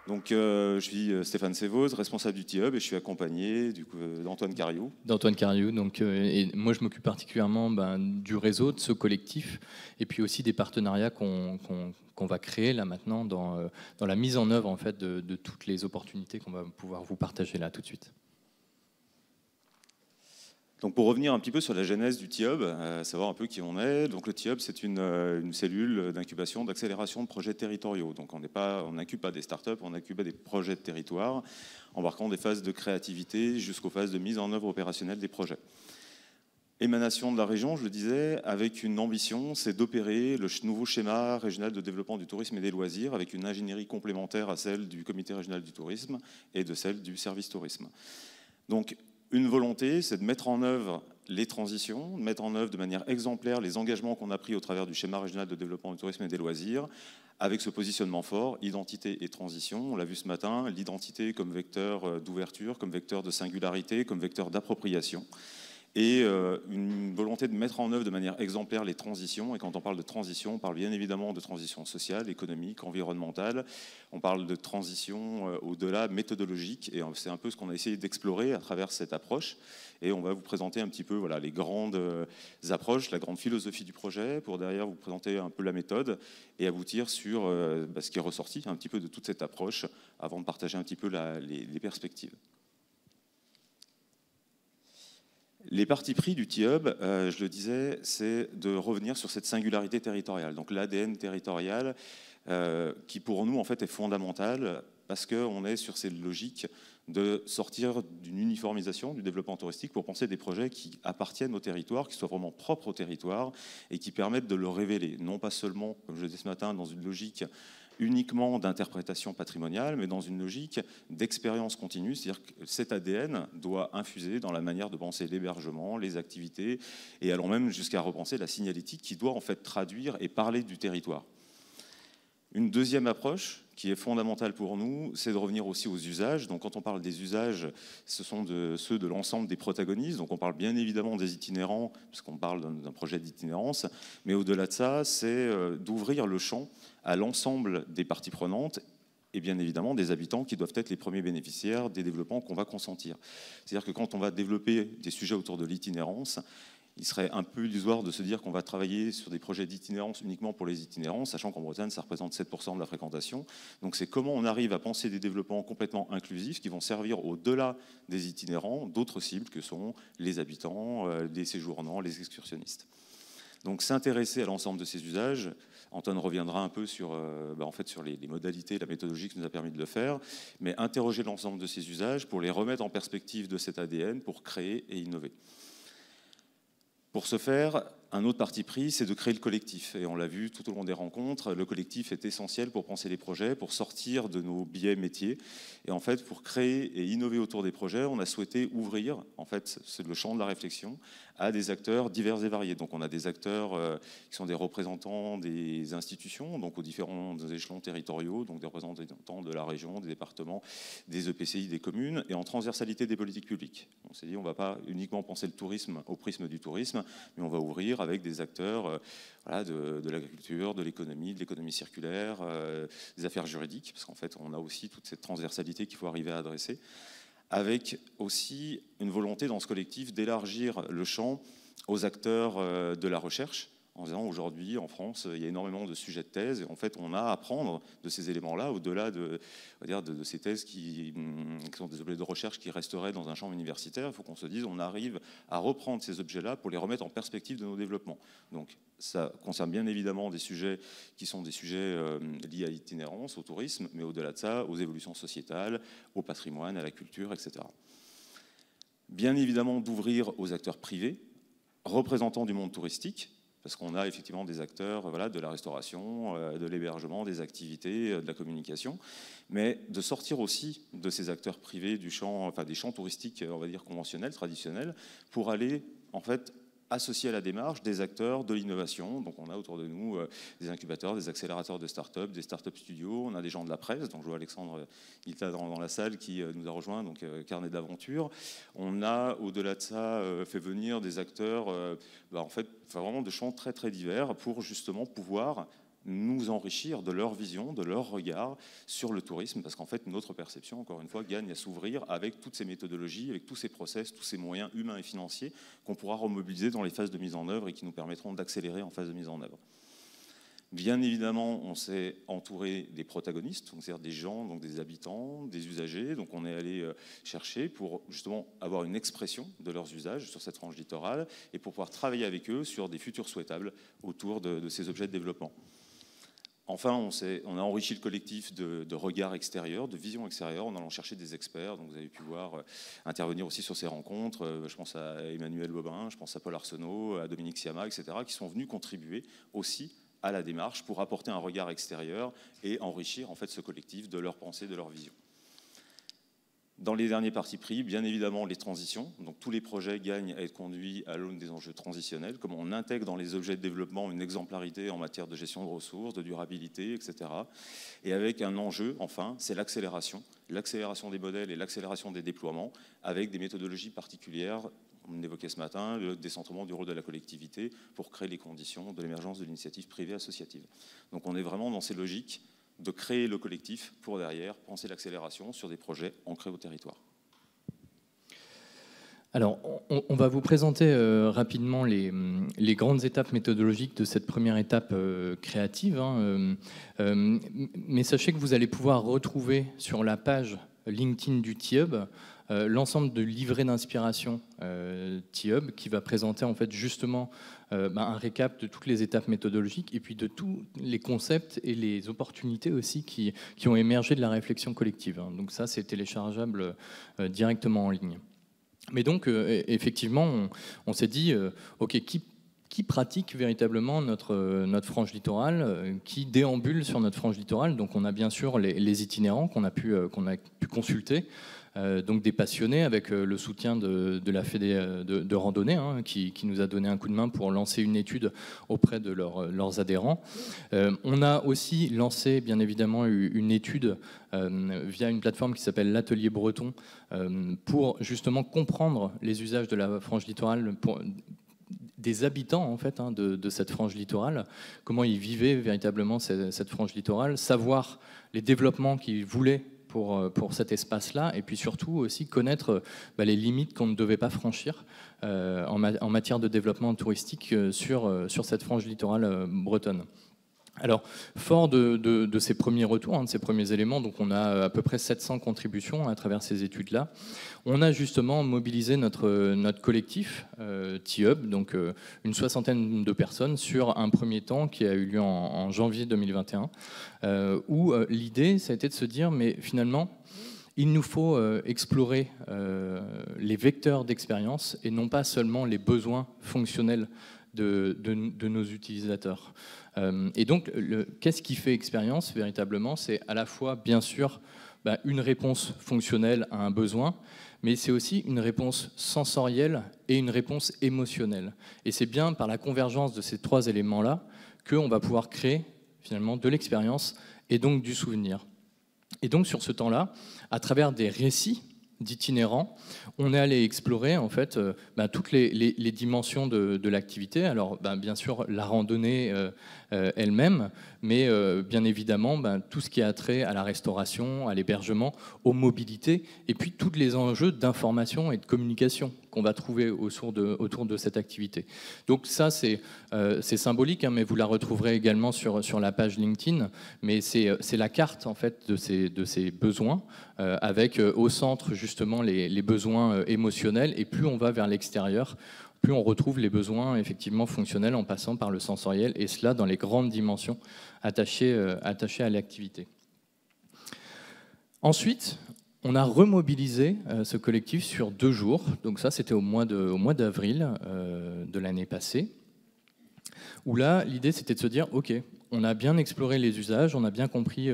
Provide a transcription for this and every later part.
Donc, je suis Stéphane Sévoz, responsable du T-Hub, et je suis accompagné d'Antoine Cariou. D'Antoine Cariou. Donc, et moi, je m'occupe particulièrement du réseau, de ce collectif, et puis aussi des partenariats qu'on va créer là maintenant dans la mise en œuvre en fait, de toutes les opportunités qu'on va pouvoir vous partager là tout de suite. Donc pour revenir un petit peu sur la genèse du T-Hub, savoir un peu qui on est. Donc le T-Hub, c'est une cellule d'incubation, d'accélération de projets territoriaux. Donc on n'incube pas des startups, on incube des projets de territoire, embarquant des phases de créativité jusqu'aux phases de mise en œuvre opérationnelle des projets. Émanation de la région, je le disais, avec une ambition, c'est d'opérer le nouveau schéma régional de développement du tourisme et des loisirs avec une ingénierie complémentaire à celle du comité régional du tourisme et de celle du service tourisme. Donc, une volonté, c'est de mettre en œuvre les transitions, de mettre en œuvre de manière exemplaire les engagements qu'on a pris au travers du schéma régional de développement du tourisme et des loisirs, avec ce positionnement fort, identité et transition. On l'a vu ce matin, l'identité comme vecteur d'ouverture, comme vecteur de singularité, comme vecteur d'appropriation. Et une volonté de mettre en œuvre de manière exemplaire les transitions. Et quand on parle de transition, on parle bien évidemment de transition sociale, économique, environnementale. On parle de transition au-delà méthodologique. Et c'est un peu ce qu'on a essayé d'explorer à travers cette approche. Et on va vous présenter un petit peu les grandes approches, la grande philosophie du projet, pour derrière vous présenter un peu la méthode et aboutir sur ce qui est ressorti un petit peu de toute cette approche avant de partager un petit peu les perspectives. Les partis pris du T-Hub, je le disais, c'est de revenir sur cette singularité territoriale, donc l'ADN territorial qui pour nous en fait est fondamental parce qu'on est sur cette logique de sortir d'une uniformisation du développement touristique pour penser des projets qui appartiennent au territoire, qui soient vraiment propres au territoire et qui permettent de le révéler, non pas seulement, comme je le disais ce matin, dans une logique uniquement d'interprétation patrimoniale, mais dans une logique d'expérience continue, c'est-à-dire que cet ADN doit infuser dans la manière de penser l'hébergement, les activités, et allons même jusqu'à repenser la signalétique qui doit en fait traduire et parler du territoire. Une deuxième approche qui est fondamentale pour nous, c'est de revenir aussi aux usages. Donc quand on parle des usages, ce sont ceux de l'ensemble des protagonistes. Donc on parle bien évidemment des itinérants, puisqu'on parle d'un projet d'itinérance, mais au-delà de ça, c'est d'ouvrir le champ à l'ensemble des parties prenantes et bien évidemment des habitants qui doivent être les premiers bénéficiaires des développements qu'on va consentir. C'est-à-dire que quand on va développer des sujets autour de l'itinérance, il serait un peu illusoire de se dire qu'on va travailler sur des projets d'itinérance uniquement pour les itinérants, sachant qu'en Bretagne, ça représente 7% de la fréquentation. Donc c'est comment on arrive à penser des développements complètement inclusifs qui vont servir au-delà des itinérants d'autres cibles que sont les habitants, les séjournants, les excursionnistes. Donc s'intéresser à l'ensemble de ces usages, Antoine reviendra un peu sur, sur les modalités, la méthodologie qui nous a permis de le faire, mais interroger l'ensemble de ces usages pour les remettre en perspective de cet ADN pour créer et innover. Pour ce faire, un autre parti pris, c'est de créer le collectif. Et on l'a vu tout au long des rencontres, le collectif est essentiel pour penser les projets, pour sortir de nos biais métiers. Et en fait, pour créer et innover autour des projets, on a souhaité ouvrir, en fait, c'est le champ de la réflexion, à des acteurs divers et variés. Donc on a des acteurs qui sont des représentants des institutions, donc aux différents échelons territoriaux, donc des représentants de la région, des départements, des EPCI, des communes, et en transversalité des politiques publiques. On s'est dit, on ne va pas uniquement penser le tourisme au prisme du tourisme, mais on va ouvrir avec des acteurs de l'agriculture, de l'économie circulaire, des affaires juridiques, parce qu'en fait, on a aussi toute cette transversalité qu'il faut arriver à adresser, avec aussi une volonté dans ce collectif d'élargir le champ aux acteurs de la recherche, en disant aujourd'hui en France il y a énormément de sujets de thèse et en fait on a à apprendre de ces éléments-là au-delà de ces thèses qui sont des objets de recherche qui resteraient dans un champ universitaire. Il faut qu'on se dise on arrive à reprendre ces objets-là pour les remettre en perspective de nos développements. Donc ça concerne bien évidemment des sujets qui sont des sujets liés à l'itinérance, au tourisme, mais au-delà de ça, aux évolutions sociétales, au patrimoine, à la culture, etc. Bien évidemment d'ouvrir aux acteurs privés, représentants du monde touristique, parce qu'on a effectivement des acteurs de la restauration, de l'hébergement, des activités, de la communication, mais de sortir aussi de ces acteurs privés du champ, des champs touristiques, on va dire conventionnels, traditionnels, pour aller en fait associer à la démarche des acteurs de l'innovation. Donc on a autour de nous des incubateurs, des accélérateurs de start-up, des start-up studios, on a des gens de la presse, donc je vois Alexandre Hilta dans la salle qui nous a rejoint, donc Carnet d'aventure. On a au-delà de ça fait venir des acteurs vraiment de champs très très divers pour justement pouvoir nous enrichir de leur vision, de leur regard sur le tourisme, parce qu'en fait, notre perception, encore une fois, gagne à s'ouvrir avec toutes ces méthodologies, avec tous ces process, tous ces moyens humains et financiers qu'on pourra remobiliser dans les phases de mise en œuvre et qui nous permettront d'accélérer en phase de mise en œuvre. Bien évidemment, on s'est entouré des protagonistes, c'est-à-dire des gens, donc des habitants, des usagers. Donc on est allé chercher pour justement avoir une expression de leurs usages sur cette frange littorale et pour pouvoir travailler avec eux sur des futurs souhaitables autour de ces objets de développement. Enfin, on a enrichi le collectif de regards extérieurs, de visions extérieures, en allant chercher des experts. Donc vous avez pu voir intervenir aussi sur ces rencontres. Je pense à Emmanuel Bobin, je pense à Paul Arsenault, à Dominique Siama, etc., qui sont venus contribuer aussi à la démarche pour apporter un regard extérieur et enrichir en fait ce collectif de leur pensée, de leur vision. Dans les derniers partis pris, bien évidemment, les transitions. Donc tous les projets gagnent à être conduits à l'aune des enjeux transitionnels, comme on intègre dans les objets de développement une exemplarité en matière de gestion de ressources, de durabilité, etc. Et avec un enjeu, enfin, c'est l'accélération des modèles et l'accélération des déploiements, avec des méthodologies particulières, on évoquait ce matin, le décentrement du rôle de la collectivité pour créer les conditions de l'émergence de l'initiative privée associative. Donc on est vraiment dans ces logiques de créer le collectif pour derrière penser l'accélération sur des projets ancrés au territoire. Alors, on va vous présenter rapidement les grandes étapes méthodologiques de cette première étape créative. Mais sachez que vous allez pouvoir retrouver sur la page LinkedIn du TIHub l'ensemble de livrets d'inspiration TIHub qui va présenter en fait justement un récap de toutes les étapes méthodologiques et puis de tous les concepts et les opportunités aussi qui ont émergé de la réflexion collective. Donc ça, c'est téléchargeable directement en ligne. Mais donc, effectivement, on s'est dit, OK, qui pratique véritablement notre frange littorale, qui déambule sur notre frange littorale. Donc on a bien sûr les itinérants qu'on a pu consulter, donc des passionnés avec le soutien de la Fédé de randonnée qui nous a donné un coup de main pour lancer une étude auprès de leurs adhérents. On a aussi lancé bien évidemment une étude via une plateforme qui s'appelle l'Atelier Breton pour justement comprendre les usages de la frange littorale des habitants en fait de cette frange littorale, comment ils vivaient véritablement cette frange littorale, savoir les développements qu'ils voulaient pour cet espace-là, et puis surtout aussi connaître les limites qu'on ne devait pas franchir en matière de développement touristique sur cette frange littorale bretonne. Alors, fort de ces premiers retours, de ces premiers éléments, donc on a à peu près 700 contributions à travers ces études-là. On a justement mobilisé notre collectif TIHub, donc une soixantaine de personnes sur un premier temps qui a eu lieu en janvier 2021, où l'idée, ça a été de se dire, mais finalement, il nous faut explorer les vecteurs d'expérience et non pas seulement les besoins fonctionnels de nos utilisateurs. Et donc, qu'est-ce qui fait expérience véritablement? C'est à la fois, bien sûr, une réponse fonctionnelle à un besoin, mais c'est aussi une réponse sensorielle et une réponse émotionnelle. Et c'est bien par la convergence de ces trois éléments-là qu'on va pouvoir créer finalement de l'expérience et donc du souvenir. Et donc, sur ce temps-là, à travers des récits d'itinérants, on est allé explorer en fait toutes les dimensions de l'activité. Alors bien sûr la randonnée elle-même, mais bien évidemment tout ce qui a trait à la restauration, à l'hébergement, aux mobilités, et puis tous les enjeux d'information et de communication qu'on va trouver autour de cette activité. Donc ça c'est symbolique, mais vous la retrouverez également sur la page LinkedIn. Mais c'est la carte en fait de ces besoins avec au centre justement les besoins émotionnels, et plus on va vers l'extérieur, plus on retrouve les besoins effectivement fonctionnels en passant par le sensoriel, et cela dans les grandes dimensions attachées à l'activité. Ensuite, on a remobilisé ce collectif sur 2 jours. Donc ça, c'était au mois d'avril de l'année passée, où là, l'idée, c'était de se dire, OK, on a bien exploré les usages, on a bien compris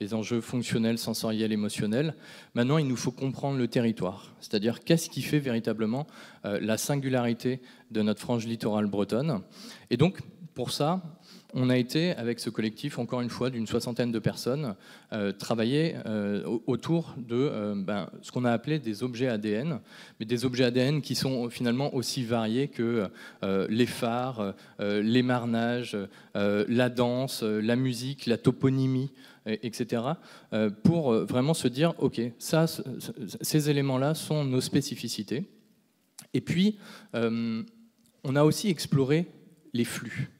les enjeux fonctionnels, sensoriels, émotionnels. Maintenant, il nous faut comprendre le territoire, c'est-à-dire qu'est-ce qui fait véritablement la singularité de notre frange littorale bretonne. Et donc, pour ça, on a été, avec ce collectif, encore une fois, d'une soixantaine de personnes, travailler autour de ce qu'on a appelé des objets ADN, mais des objets ADN qui sont finalement aussi variés que les phares, les marnages, la danse, danse, la musique, la toponymie, etc., pour vraiment se dire, OK, ces éléments-là sont nos spécificités. Et puis, on a aussi exploré les flux.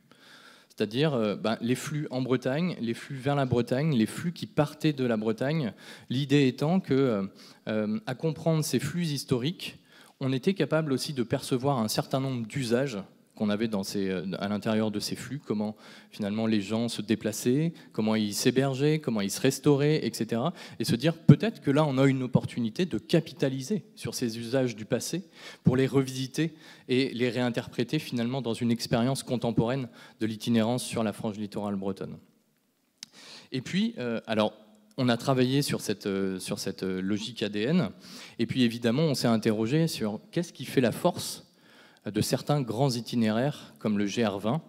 C'est-à-dire les flux en Bretagne, les flux vers la Bretagne, les flux qui partaient de la Bretagne. L'idée étant que, à comprendre ces flux historiques, on était capable aussi de percevoir un certain nombre d'usages qu'on avait à l'intérieur de ces flux, comment finalement les gens se déplaçaient, comment ils s'hébergeaient, comment ils se restauraient, etc. Et se dire peut-être que là on a une opportunité de capitaliser sur ces usages du passé pour les revisiter et les réinterpréter finalement dans une expérience contemporaine de l'itinérance sur la frange littorale bretonne. Et puis, alors, on a travaillé sur cette logique ADN, et puis évidemment on s'est interrogé sur qu'est-ce qui fait la force de certains grands itinéraires comme le GR20,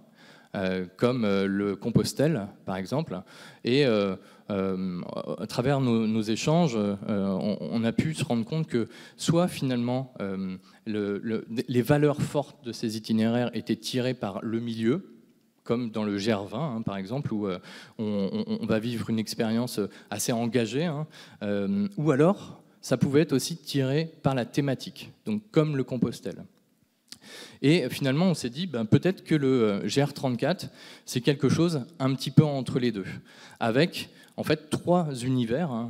comme le Compostelle par exemple. Et à travers nos échanges, on a pu se rendre compte que soit finalement les valeurs fortes de ces itinéraires étaient tirées par le milieu, comme dans le GR20, par exemple, où on va vivre une expérience assez engagée, ou alors ça pouvait être aussi tiré par la thématique, donc comme le Compostelle. Et finalement, on s'est dit, peut-être que le GR34, c'est quelque chose un petit peu entre les deux, avec en fait 3 univers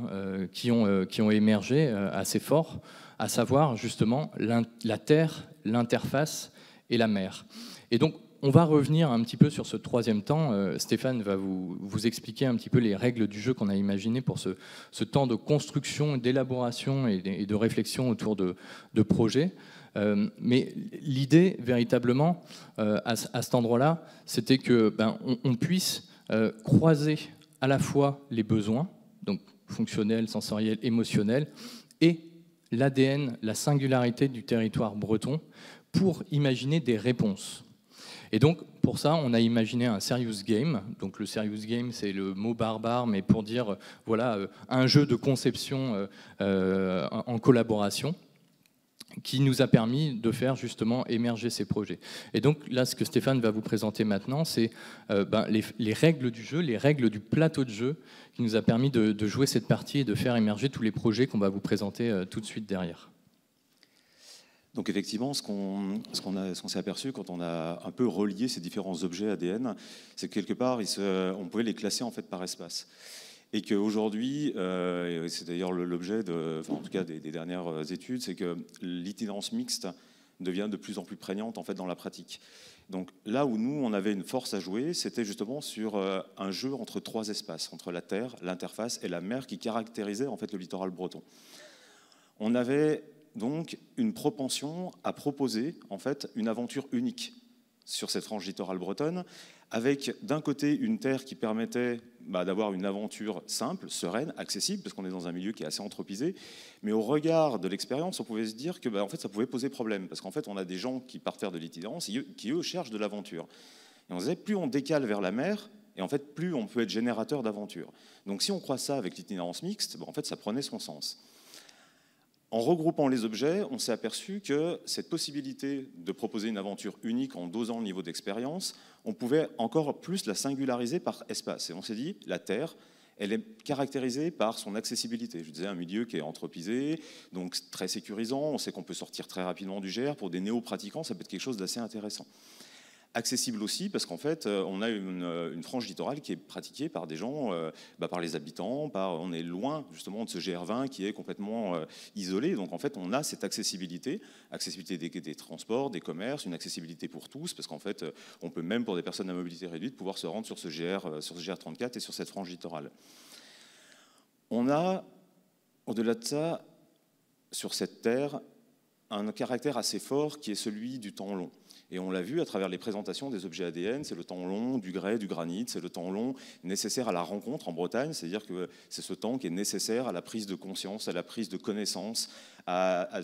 qui ont émergé assez forts, à savoir justement la Terre, l'interface et la mer. Et donc, on va revenir un petit peu sur ce 3e temps. Stéphane va vous expliquer un petit peu les règles du jeu qu'on a imaginé pour ce temps de construction, d'élaboration et de réflexion autour de projets. Mais l'idée, véritablement, à cet endroit-là, c'était qu'on puisse croiser à la fois les besoins, donc fonctionnels, sensoriels, émotionnels, et l'ADN, la singularité du territoire breton, pour imaginer des réponses. Et donc, pour ça, on a imaginé un serious game. Donc, le serious game, c'est le mot barbare, mais pour dire, voilà, un jeu de conception en collaboration, qui nous a permis de faire justement émerger ces projets. Et donc là, ce que Stéphane va vous présenter maintenant, c'est les règles du jeu, les règles du plateau de jeu, qui nous a permis de jouer cette partie et de faire émerger tous les projets qu'on va vous présenter tout de suite derrière. Donc effectivement, ce qu'on s'est aperçu quand on a un peu relié ces différents objets ADN, c'est que quelque part, on pouvait les classer en fait par espace. Et qu'aujourd'hui, c'est d'ailleurs l'objet en tout cas des dernières études, c'est que l'itinérance mixte devient de plus en plus prégnante en fait dans la pratique. Donc là où nous, on avait une force à jouer, c'était justement sur un jeu entre 3 espaces, entre la terre, l'interface et la mer, qui caractérisait en fait le littoral breton. On avait donc une propension à proposer en fait une aventure unique sur cette frange littorale bretonne, avec d'un côté une terre qui permettait d'avoir une aventure simple, sereine, accessible, parce qu'on est dans un milieu qui est assez anthropisé, mais au regard de l'expérience, on pouvait se dire que en fait, ça pouvait poser problème, parce qu'en fait, on a des gens qui partent faire de l'itinérance, qui eux cherchent de l'aventure. Et on disait, plus on décale vers la mer, et en fait, plus on peut être générateur d'aventure. Donc si on croise ça avec l'itinérance mixte, en fait, ça prenait son sens. En regroupant les objets, on s'est aperçu que cette possibilité de proposer une aventure unique en dosant le niveau d'expérience, on pouvait encore plus la singulariser par espace. Et on s'est dit, la Terre, elle est caractérisée par son accessibilité. Je disais, un milieu qui est anthropisé, donc très sécurisant. On sait qu'on peut sortir très rapidement du GR. Pour des néo-pratiquants, ça peut être quelque chose d'assez intéressant. Accessible aussi parce qu'en fait, on a une frange littorale qui est pratiquée par des gens, par les habitants, on est loin justement de ce GR20 qui est complètement isolé. Donc en fait, on a cette accessibilité des transports, des commerces, une accessibilité pour tous, parce qu'en fait, on peut même pour des personnes à mobilité réduite pouvoir se rendre sur ce GR34 et sur cette frange littorale. On a, au-delà de ça, sur cette terre, un caractère assez fort qui est celui du temps long. Et on l'a vu à travers les présentations des objets ADN, c'est le temps long du grès, du granit, c'est le temps long nécessaire à la rencontre en Bretagne, c'est-à-dire que c'est ce temps qui est nécessaire à la prise de conscience, à la prise de connaissance, à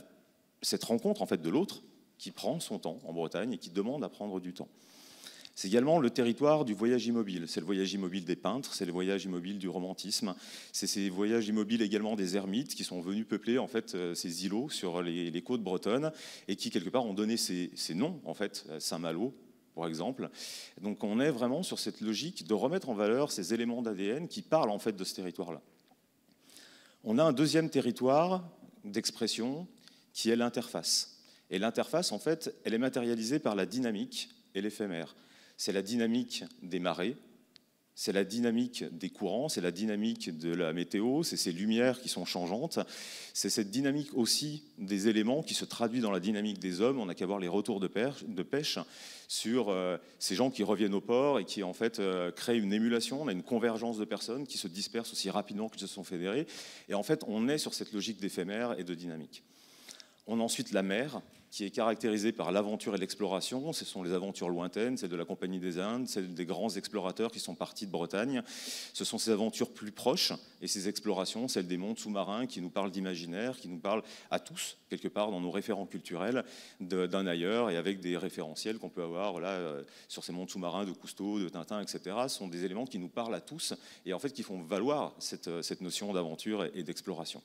cette rencontre en fait de l'autre qui prend son temps en Bretagne et qui demande à prendre du temps. C'est également le territoire du voyage immobile. C'est le voyage immobile des peintres, c'est le voyage immobile du romantisme. C'est ces voyages immobiles également des ermites qui sont venus peupler en fait ces îlots sur les côtes bretonnes et qui quelque part ont donné ces noms en fait, Saint-Malo, par exemple. Donc on est vraiment sur cette logique de remettre en valeur ces éléments d'ADN qui parlent en fait de ce territoire-là. On a un deuxième territoire d'expression qui est l'interface. Et l'interface, en fait, elle est matérialisée par la dynamique et l'éphémère. C'est la dynamique des marées, c'est la dynamique des courants, c'est la dynamique de la météo, c'est ces lumières qui sont changeantes, c'est cette dynamique aussi des éléments qui se traduit dans la dynamique des hommes. On n'a qu'à voir les retours de pêche sur ces gens qui reviennent au port et qui en fait créent une émulation. On a une convergence de personnes qui se dispersent aussi rapidement qu'ils se sont fédérés. Et en fait, on est sur cette logique d'éphémère et de dynamique. On a ensuite la mer, qui est caractérisée par l'aventure et l'exploration. Ce sont les aventures lointaines, celles de la Compagnie des Indes, celles des grands explorateurs qui sont partis de Bretagne. Ce sont ces aventures plus proches et ces explorations, celles des mondes sous-marins qui nous parlent d'imaginaire, qui nous parlent à tous, quelque part dans nos référents culturels, d'un ailleurs et avec des référentiels qu'on peut avoir là, sur ces mondes sous-marins de Cousteau, de Tintin, etc. Ce sont des éléments qui nous parlent à tous et en fait qui font valoir cette notion d'aventure et d'exploration.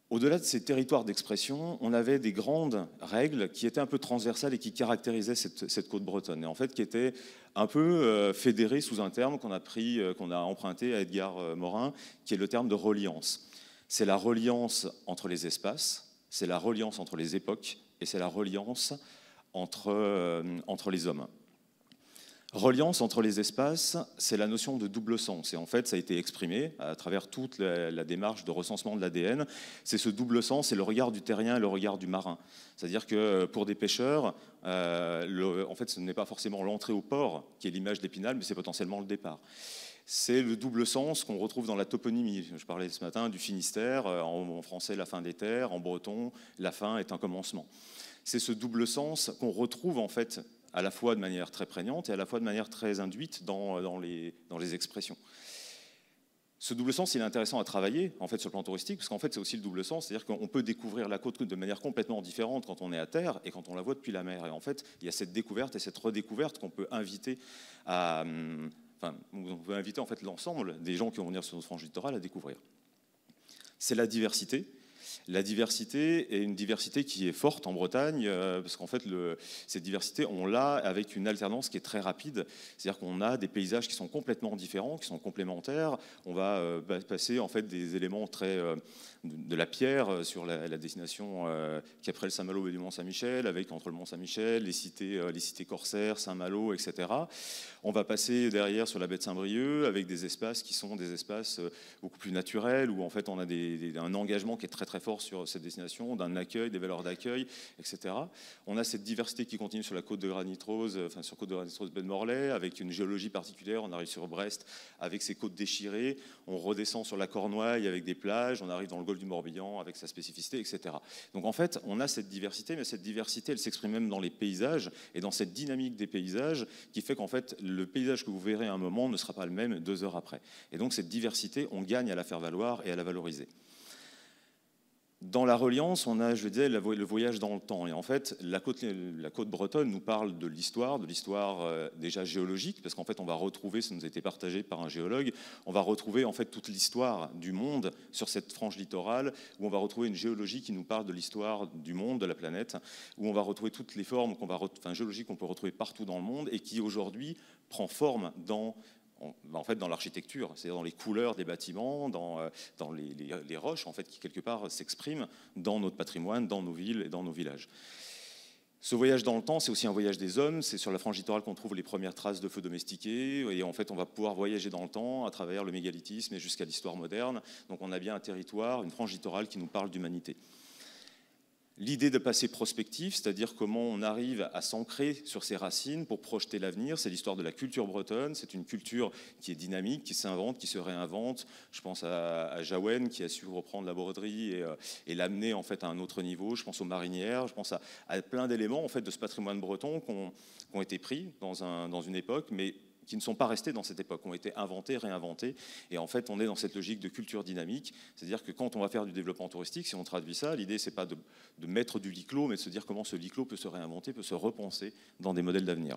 Au-delà de ces territoires d'expression, on avait des grandes règles qui étaient un peu transversales et qui caractérisaient cette côte bretonne, et en fait qui étaient un peu fédérées sous un terme qu'on a emprunté à Edgar Morin, qui est le terme de reliance. C'est la reliance entre les espaces, c'est la reliance entre les époques, et c'est la reliance entre les hommes. Reliance entre les espaces, c'est la notion de double sens. Et en fait, ça a été exprimé à travers toute la démarche de recensement de l'ADN. C'est ce double sens, c'est le regard du terrien et le regard du marin. C'est-à-dire que pour des pêcheurs, en fait, ce n'est pas forcément l'entrée au port qui est l'image d'Épinal, mais c'est potentiellement le départ. C'est le double sens qu'on retrouve dans la toponymie. Je parlais ce matin du Finistère, en français, la fin des terres, en breton, la fin est un commencement. C'est ce double sens qu'on retrouve en fait à la fois de manière très prégnante et à la fois de manière très induite dans les expressions. Ce double sens, il est intéressant à travailler en fait, sur le plan touristique, parce qu'en fait, c'est aussi le double sens, c'est-à-dire qu'on peut découvrir la côte de manière complètement différente quand on est à terre et quand on la voit depuis la mer. Et en fait, il y a cette découverte et cette redécouverte qu'on peut inviter on peut inviter en fait, l'ensemble des gens qui vont venir sur notre frange littorale à découvrir. C'est la diversité. La diversité est une diversité qui est forte en Bretagne, parce qu'en fait, cette diversité, on l'a avec une alternance qui est très rapide. C'est-à-dire qu'on a des paysages qui sont complètement différents, qui sont complémentaires. On va passer en fait des éléments très de la pierre sur la destination qui est après le Saint-Malo et du Mont-Saint-Michel, avec entre le Mont-Saint-Michel, les cités corsaires, Saint-Malo, etc. On va passer derrière sur la baie de Saint-Brieuc avec des espaces qui sont des espaces beaucoup plus naturels, où en fait on a un engagement qui est très très fort sur cette destination, d'un accueil, des valeurs d'accueil, etc. On a cette diversité qui continue sur la côte de Granit-Rose, sur côte de Granit-Rose Ben Morlaix, avec une géologie particulière. On arrive sur Brest avec ses côtes déchirées, on redescend sur la Cornouaille avec des plages, on arrive dans le golfe du Morbihan avec sa spécificité, etc. Donc en fait, on a cette diversité, mais cette diversité, elle s'exprime même dans les paysages et dans cette dynamique des paysages qui fait qu'en fait, le paysage que vous verrez à un moment ne sera pas le même 2 heures après. Et donc cette diversité, on gagne à la faire valoir et à la valoriser. Dans la reliance, on a, je disais, le voyage dans le temps. Et en fait, la côte bretonne nous parle de l'histoire déjà géologique, parce qu'en fait, on va retrouver, ça nous a été partagé par un géologue, on va retrouver en fait toute l'histoire du monde sur cette frange littorale, où on va retrouver une géologie qui nous parle de l'histoire du monde, de la planète, où on va retrouver toutes les formes géologiques qu'on peut retrouver partout dans le monde et qui aujourd'hui prend forme dans l'architecture, c'est-à-dire dans les couleurs des bâtiments, dans les roches en fait, qui quelque part s'expriment dans notre patrimoine, dans nos villes et dans nos villages. Ce voyage dans le temps, c'est aussi un voyage des hommes. C'est sur la frange littorale qu'on trouve les premières traces de feux domestiqués. Et en fait, on va pouvoir voyager dans le temps à travers le mégalithisme et jusqu'à l'histoire moderne. Donc on a bien un territoire, une frange littorale qui nous parle d'humanité. L'idée de passé prospectif, c'est-à-dire comment on arrive à s'ancrer sur ses racines pour projeter l'avenir, c'est l'histoire de la culture bretonne. C'est une culture qui est dynamique, qui s'invente, qui se réinvente. Je pense à Jaouen qui a su reprendre la broderie et l'amener en fait à un autre niveau. Je pense aux marinières, je pense à plein d'éléments en fait de ce patrimoine breton qui ont été pris dans une époque, mais qui ne sont pas restés dans cette époque, ont été inventés, réinventés. Et en fait, on est dans cette logique de culture dynamique. C'est-à-dire que quand on va faire du développement touristique, si on traduit ça, l'idée, c'est pas de mettre du huis clos, mais de se dire comment ce huis clos peut se réinventer, peut se repenser dans des modèles d'avenir.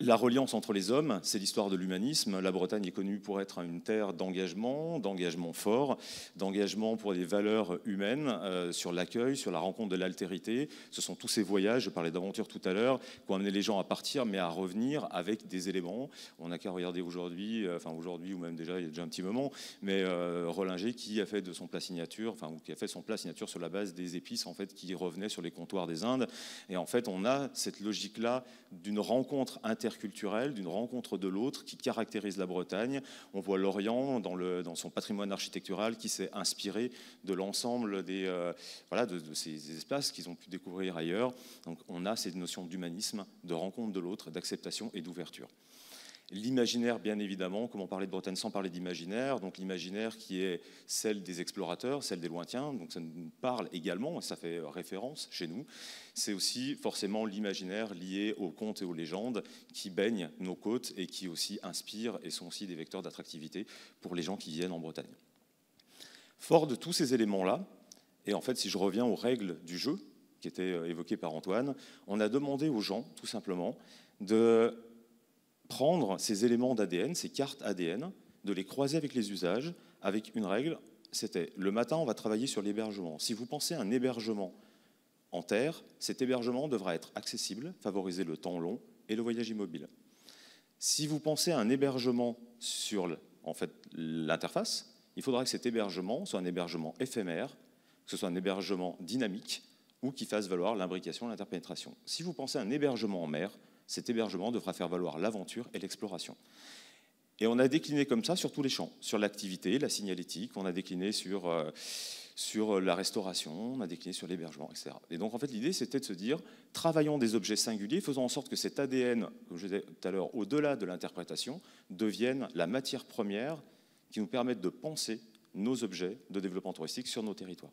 La reliance entre les hommes, c'est l'histoire de l'humanisme. La Bretagne est connue pour être une terre d'engagement fort, d'engagement pour des valeurs humaines, sur l'accueil, sur la rencontre de l'altérité. Ce sont tous ces voyages, je parlais d'aventure tout à l'heure, qui ont amené les gens à partir, mais à revenir avec des éléments. On n'a qu'à regarder aujourd'hui, ou même déjà, il y a déjà un petit moment, mais Rollinger qui a fait de son plat signature, qui a fait son plat signature sur la base des épices en fait, qui revenaient sur les comptoirs des Indes. Et en fait, on a cette logique-là d'une rencontre interculturelle, d'une rencontre de l'autre qui caractérise la Bretagne. On voit l'Orient dans son patrimoine architectural qui s'est inspiré de l'ensemble de ces espaces qu'ils ont pu découvrir ailleurs. Donc on a cette notion d'humanisme, de rencontre de l'autre, d'acceptation et d'ouverture. L'imaginaire, bien évidemment, comment parler de Bretagne sans parler d'imaginaire? Donc l'imaginaire qui est celle des explorateurs, celle des lointains, donc ça nous parle également, et ça fait référence chez nous. C'est aussi forcément l'imaginaire lié aux contes et aux légendes qui baignent nos côtes et qui aussi inspirent et sont aussi des vecteurs d'attractivité pour les gens qui viennent en Bretagne. Fort de tous ces éléments-là, et en fait si je reviens aux règles du jeu qui étaient évoquées par Antoine, on a demandé aux gens tout simplement de prendre ces éléments d'ADN, ces cartes ADN, de les croiser avec les usages, avec une règle, c'était le matin, on va travailler sur l'hébergement. Si vous pensez à un hébergement en terre, cet hébergement devra être accessible, favoriser le temps long et le voyage immobile. Si vous pensez à un hébergement sur l'interface, il faudra que cet hébergement soit un hébergement éphémère, que ce soit un hébergement dynamique ou qui fasse valoir l'imbrication et l'interpénétration. Si vous pensez à un hébergement en mer, cet hébergement devra faire valoir l'aventure et l'exploration. Et on a décliné comme ça sur tous les champs, sur l'activité, la signalétique, on a décliné sur la restauration, on a décliné sur l'hébergement, etc. Et donc en fait l'idée c'était de se dire, travaillons des objets singuliers, faisons en sorte que cet ADN, comme je disais tout à l'heure, au-delà de l'interprétation, devienne la matière première qui nous permette de penser nos objets de développement touristique sur nos territoires.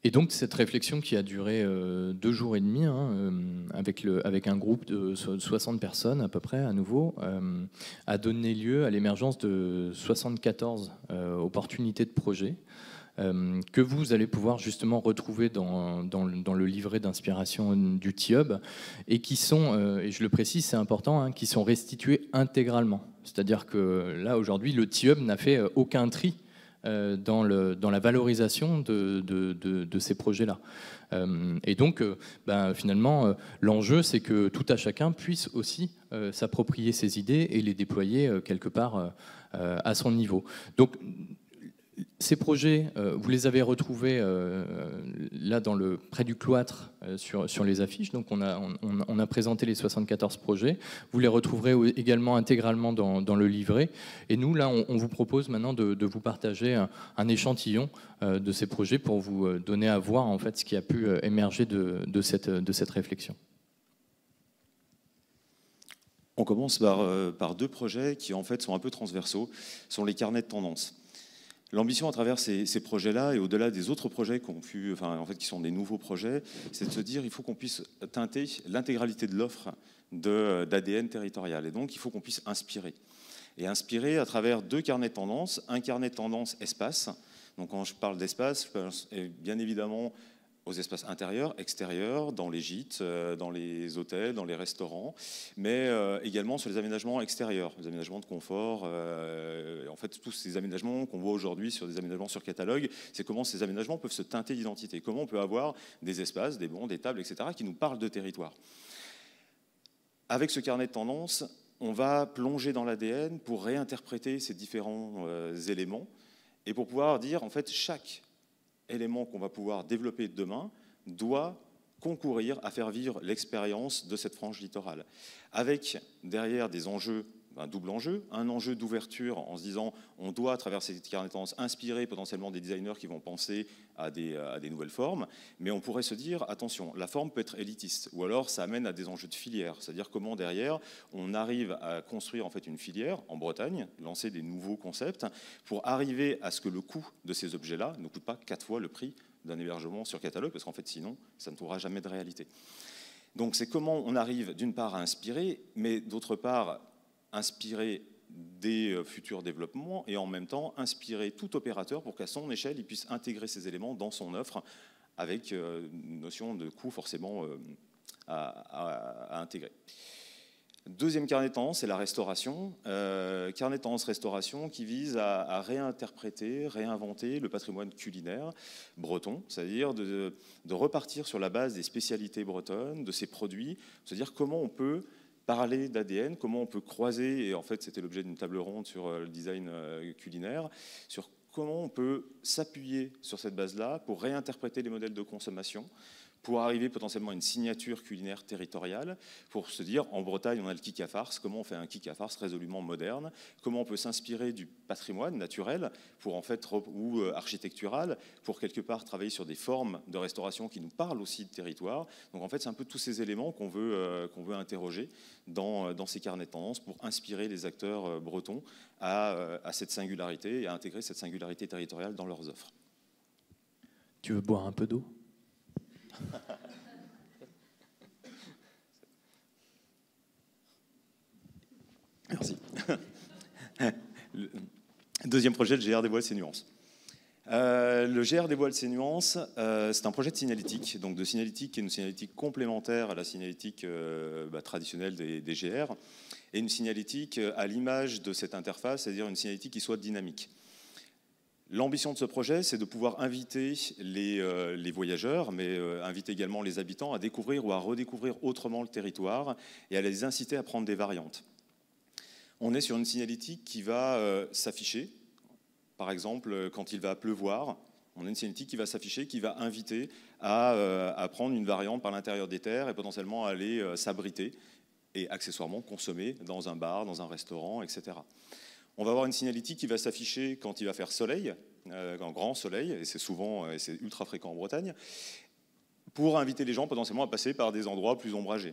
Et donc cette réflexion qui a duré 2 jours et demi, avec un groupe de 60 personnes à peu près à nouveau, a donné lieu à l'émergence de 74 opportunités de projets que vous allez pouvoir justement retrouver dans le livret d'inspiration du TIOB et qui sont, et je le précise, c'est important, qui sont restitués intégralement. C'est-à-dire que là aujourd'hui le TIOB n'a fait aucun tri dans la valorisation de ces projets-là. Et donc, finalement, l'enjeu, c'est que tout à chacun puisse aussi s'approprier ces idées et les déployer quelque part à son niveau. Donc, ces projets, vous les avez retrouvés là près du cloître sur les affiches. Donc on a présenté les 74 projets. Vous les retrouverez également intégralement dans le livret. Et nous, là, on vous propose maintenant de vous partager un échantillon de ces projets pour vous donner à voir en fait ce qui a pu émerger de cette réflexion. On commence par 2 projets qui en fait sont un peu transversaux, sont les carnets de tendance. L'ambition à travers ces projets-là et au-delà des autres projets qui sont des nouveaux projets, c'est de se dire qu'il faut qu'on puisse teinter l'intégralité de l'offre d'ADN territorial. Et donc, il faut qu'on puisse inspirer. Et inspirer à travers 2 carnets de tendance. Un carnet de tendance espace. Donc, quand je parle d'espace, je pense bien évidemment aux espaces intérieurs, extérieurs, dans les gîtes, dans les hôtels, dans les restaurants, mais également sur les aménagements extérieurs, les aménagements de confort. En fait, tous ces aménagements qu'on voit aujourd'hui sur des aménagements sur catalogue, c'est comment ces aménagements peuvent se teinter d'identité, comment on peut avoir des espaces, des bancs, des tables, etc., qui nous parlent de territoire. Avec ce carnet de tendance, on va plonger dans l'ADN pour réinterpréter ces différents éléments et pour pouvoir dire, en fait, chaque élément qu'on va pouvoir développer demain doit concourir à faire vivre l'expérience de cette frange littorale. Avec derrière des enjeux, un double enjeu, un enjeu d'ouverture en se disant on doit à travers ces carnets de tendance inspirer potentiellement des designers qui vont penser à des nouvelles formes, mais on pourrait se dire attention, la forme peut être élitiste ou alors ça amène à des enjeux de filière, c'est-à-dire comment derrière on arrive à construire en fait une filière en Bretagne, lancer des nouveaux concepts pour arriver à ce que le coût de ces objets-là ne coûte pas 4 fois le prix d'un hébergement sur catalogue, parce qu'en fait sinon ça ne trouvera jamais de réalité. Donc c'est comment on arrive d'une part à inspirer, mais d'autre part inspirer des futurs développements et en même temps inspirer tout opérateur pour qu'à son échelle, il puisse intégrer ces éléments dans son offre avec une notion de coût forcément à intégrer. Deuxième carnet de tendance, c'est la restauration. Carnet de tendance restauration qui vise à réinterpréter, réinventer le patrimoine culinaire breton, c'est-à-dire de repartir sur la base des spécialités bretonnes, de ces produits, c'est-à-dire comment on peut parler d'ADN, comment on peut croiser, et en fait c'était l'objet d'une table ronde sur le design culinaire, sur comment on peut s'appuyer sur cette base-là pour réinterpréter les modèles de consommation, pour arriver potentiellement à une signature culinaire territoriale, pour se dire, en Bretagne, on a le kick à farce, comment on fait un kick à farce résolument moderne, comment on peut s'inspirer du patrimoine naturel pour, en fait, ou architectural, pour quelque part travailler sur des formes de restauration qui nous parlent aussi de territoire. Donc en fait, c'est un peu tous ces éléments qu'on veut interroger dans ces carnets de tendance pour inspirer les acteurs bretons à cette singularité et à intégrer cette singularité territoriale dans leurs offres. Tu veux boire un peu d'eau ? Merci. Le deuxième projet, le GR dévoile ses nuances. Le GR dévoile ses nuances, c'est un projet de signalétique, donc de signalétique qui est une signalétique complémentaire à la signalétique traditionnelle des GR, et une signalétique à l'image de cette interface, c'est-à-dire une signalétique qui soit dynamique. L'ambition de ce projet, c'est de pouvoir inviter les voyageurs, mais inviter également les habitants à découvrir ou à redécouvrir autrement le territoire et à les inciter à prendre des variantes. On est sur une signalétique qui va s'afficher, par exemple, quand il va pleuvoir, on a une signalétique qui va s'afficher, qui va inviter à prendre une variante par l'intérieur des terres et potentiellement à aller s'abriter et accessoirement consommer dans un bar, dans un restaurant, etc. On va avoir une signalétique qui va s'afficher quand il va faire soleil, un grand soleil, et c'est souvent, et c'est ultra fréquent en Bretagne, pour inviter les gens potentiellement à passer par des endroits plus ombragés.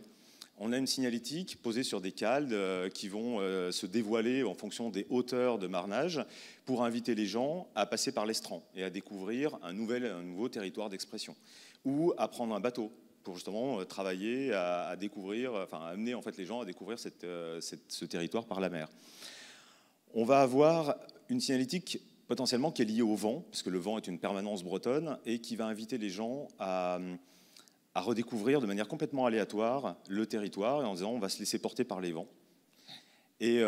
On a une signalétique posée sur des cales qui vont se dévoiler en fonction des hauteurs de marnage pour inviter les gens à passer par l'estran et à découvrir un nouveau territoire d'expression, ou à prendre un bateau pour justement travailler à découvrir, enfin à amener en fait les gens à découvrir ce territoire par la mer. On va avoir une signalétique potentiellement qui est liée au vent, parce que le vent est une permanence bretonne, et qui va inviter les gens à redécouvrir de manière complètement aléatoire le territoire, et en disant on va se laisser porter par les vents, et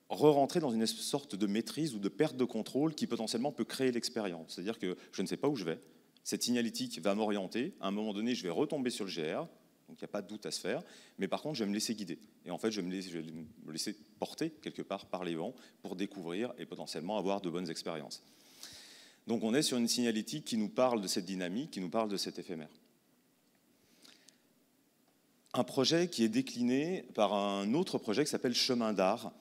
re-rentrer dans une sorte de maîtrise ou de perte de contrôle qui potentiellement peut créer l'expérience. C'est-à-dire que je ne sais pas où je vais, cette signalétique va m'orienter, à un moment donné je vais retomber sur le GR, donc il n'y a pas de doute à se faire, mais par contre je vais me laisser guider. Et en fait je vais me laisser porter quelque part par les vents pour découvrir et potentiellement avoir de bonnes expériences. Donc on est sur une signalétique qui nous parle de cette dynamique, qui nous parle de cet éphémère. Un projet qui est décliné par un autre projet qui s'appelle Chemin d'Art.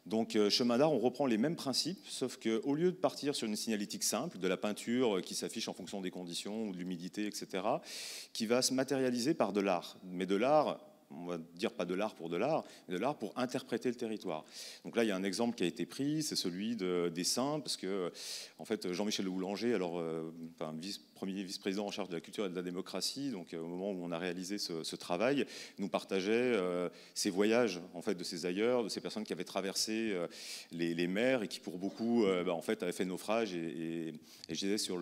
Donc Chemin d'Art, on reprend les mêmes principes, sauf qu'au lieu de partir sur une signalétique simple, de la peinture qui s'affiche en fonction des conditions, ou de l'humidité, etc., qui va se matérialiser par de l'art. Mais de l'art, on va dire pas de l'art pour de l'art, mais de l'art pour interpréter le territoire. Donc là, il y a un exemple qui a été pris, c'est celui de Dessin, parce que en fait, Jean-Michel Le Boulanger, alors premier vice-président en charge de la culture et de la démocratie, donc au moment où on a réalisé ce travail, nous partageait ses voyages en fait de ces ailleurs, de ces personnes qui avaient traversé les mers et qui pour beaucoup en fait avaient fait naufrage et gisaient sur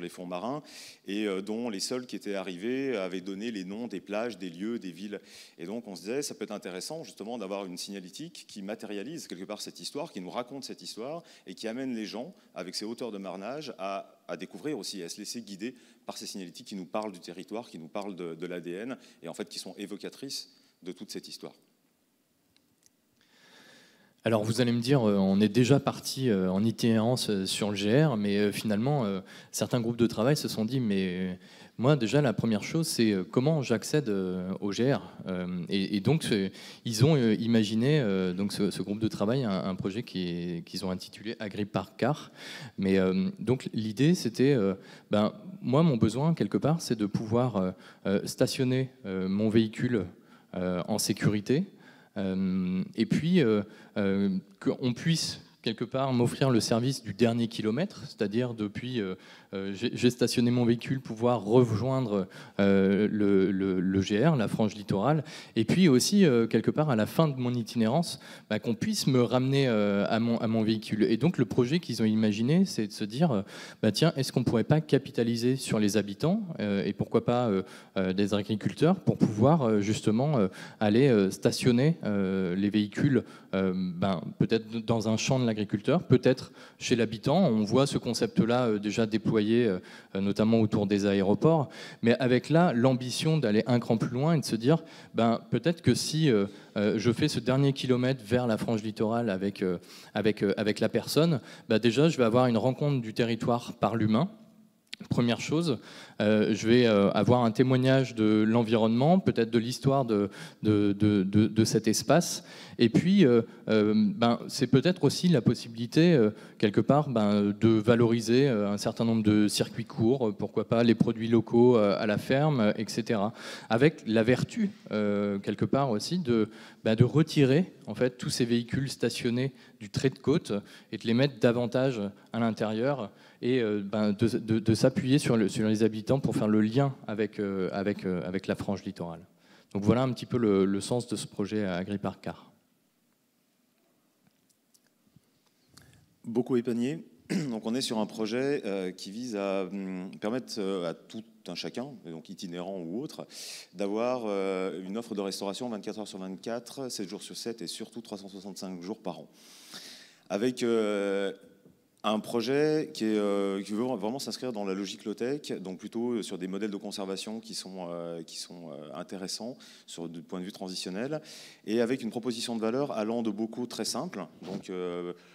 les fonds marins et dont les seuls qui étaient arrivés avaient donné les noms des plages, des lieux, des villes. Et donc on se disait, ça peut être intéressant justement d'avoir une signalétique qui matérialise quelque part cette histoire, qui nous raconte cette histoire et qui amène les gens, avec ces hauteurs de marnage, à découvrir aussi, à se laisser guider par ces signalétiques qui nous parlent du territoire, qui nous parlent de l'ADN et en fait qui sont évocatrices de toute cette histoire. Alors vous allez me dire, on est déjà parti en itinérance sur le GR, mais finalement, certains groupes de travail se sont dit, mais moi déjà la première chose, c'est comment j'accède au GR. Et donc ils ont imaginé, donc ce groupe de travail, un projet qu'ils ont intitulé AgriPark Car. Mais donc l'idée, c'était, moi mon besoin quelque part, c'est de pouvoir stationner mon véhicule en sécurité. Et puis qu'on puisse quelque part m'offrir le service du dernier kilomètre, c'est-à-dire depuis j'ai stationné mon véhicule, pouvoir rejoindre le GR, la frange littorale, et puis aussi quelque part à la fin de mon itinérance, qu'on puisse me ramener à mon véhicule. Et donc le projet qu'ils ont imaginé, c'est de se dire, tiens, est-ce qu'on ne pourrait pas capitaliser sur les habitants et pourquoi pas des agriculteurs pour pouvoir justement aller stationner les véhicules peut-être dans un champ de l'agriculteur, peut-être chez l'habitant. On voit ce concept-là déjà déployé notamment autour des aéroports, mais avec là l'ambition d'aller un cran plus loin et de se dire peut-être que si je fais ce dernier kilomètre vers la frange littorale avec la personne, déjà je vais avoir une rencontre du territoire par l'humain. Première chose, je vais avoir un témoignage de l'environnement, peut-être de l'histoire de cet espace. Et puis, c'est peut-être aussi la possibilité, quelque part, de valoriser un certain nombre de circuits courts, pourquoi pas les produits locaux à la ferme, etc. Avec la vertu, quelque part aussi, de retirer en fait, tous ces véhicules stationnés du trait de côte et de les mettre davantage à l'intérieur et de s'appuyer sur les habitants pour faire le lien avec la frange littorale. Donc voilà un petit peu le sens de ce projet à Agriparcar. Beaucoup épanier. Donc on est sur un projet qui vise à permettre à tout un chacun, donc itinérant ou autre, d'avoir une offre de restauration 24 heures sur 24, 7 jours sur 7 et surtout 365 jours par an. Avec un projet qui veut vraiment s'inscrire dans la logique low-tech, donc plutôt sur des modèles de conservation qui sont intéressants du point de vue transitionnel, et avec une proposition de valeur allant de bocaux très simples, donc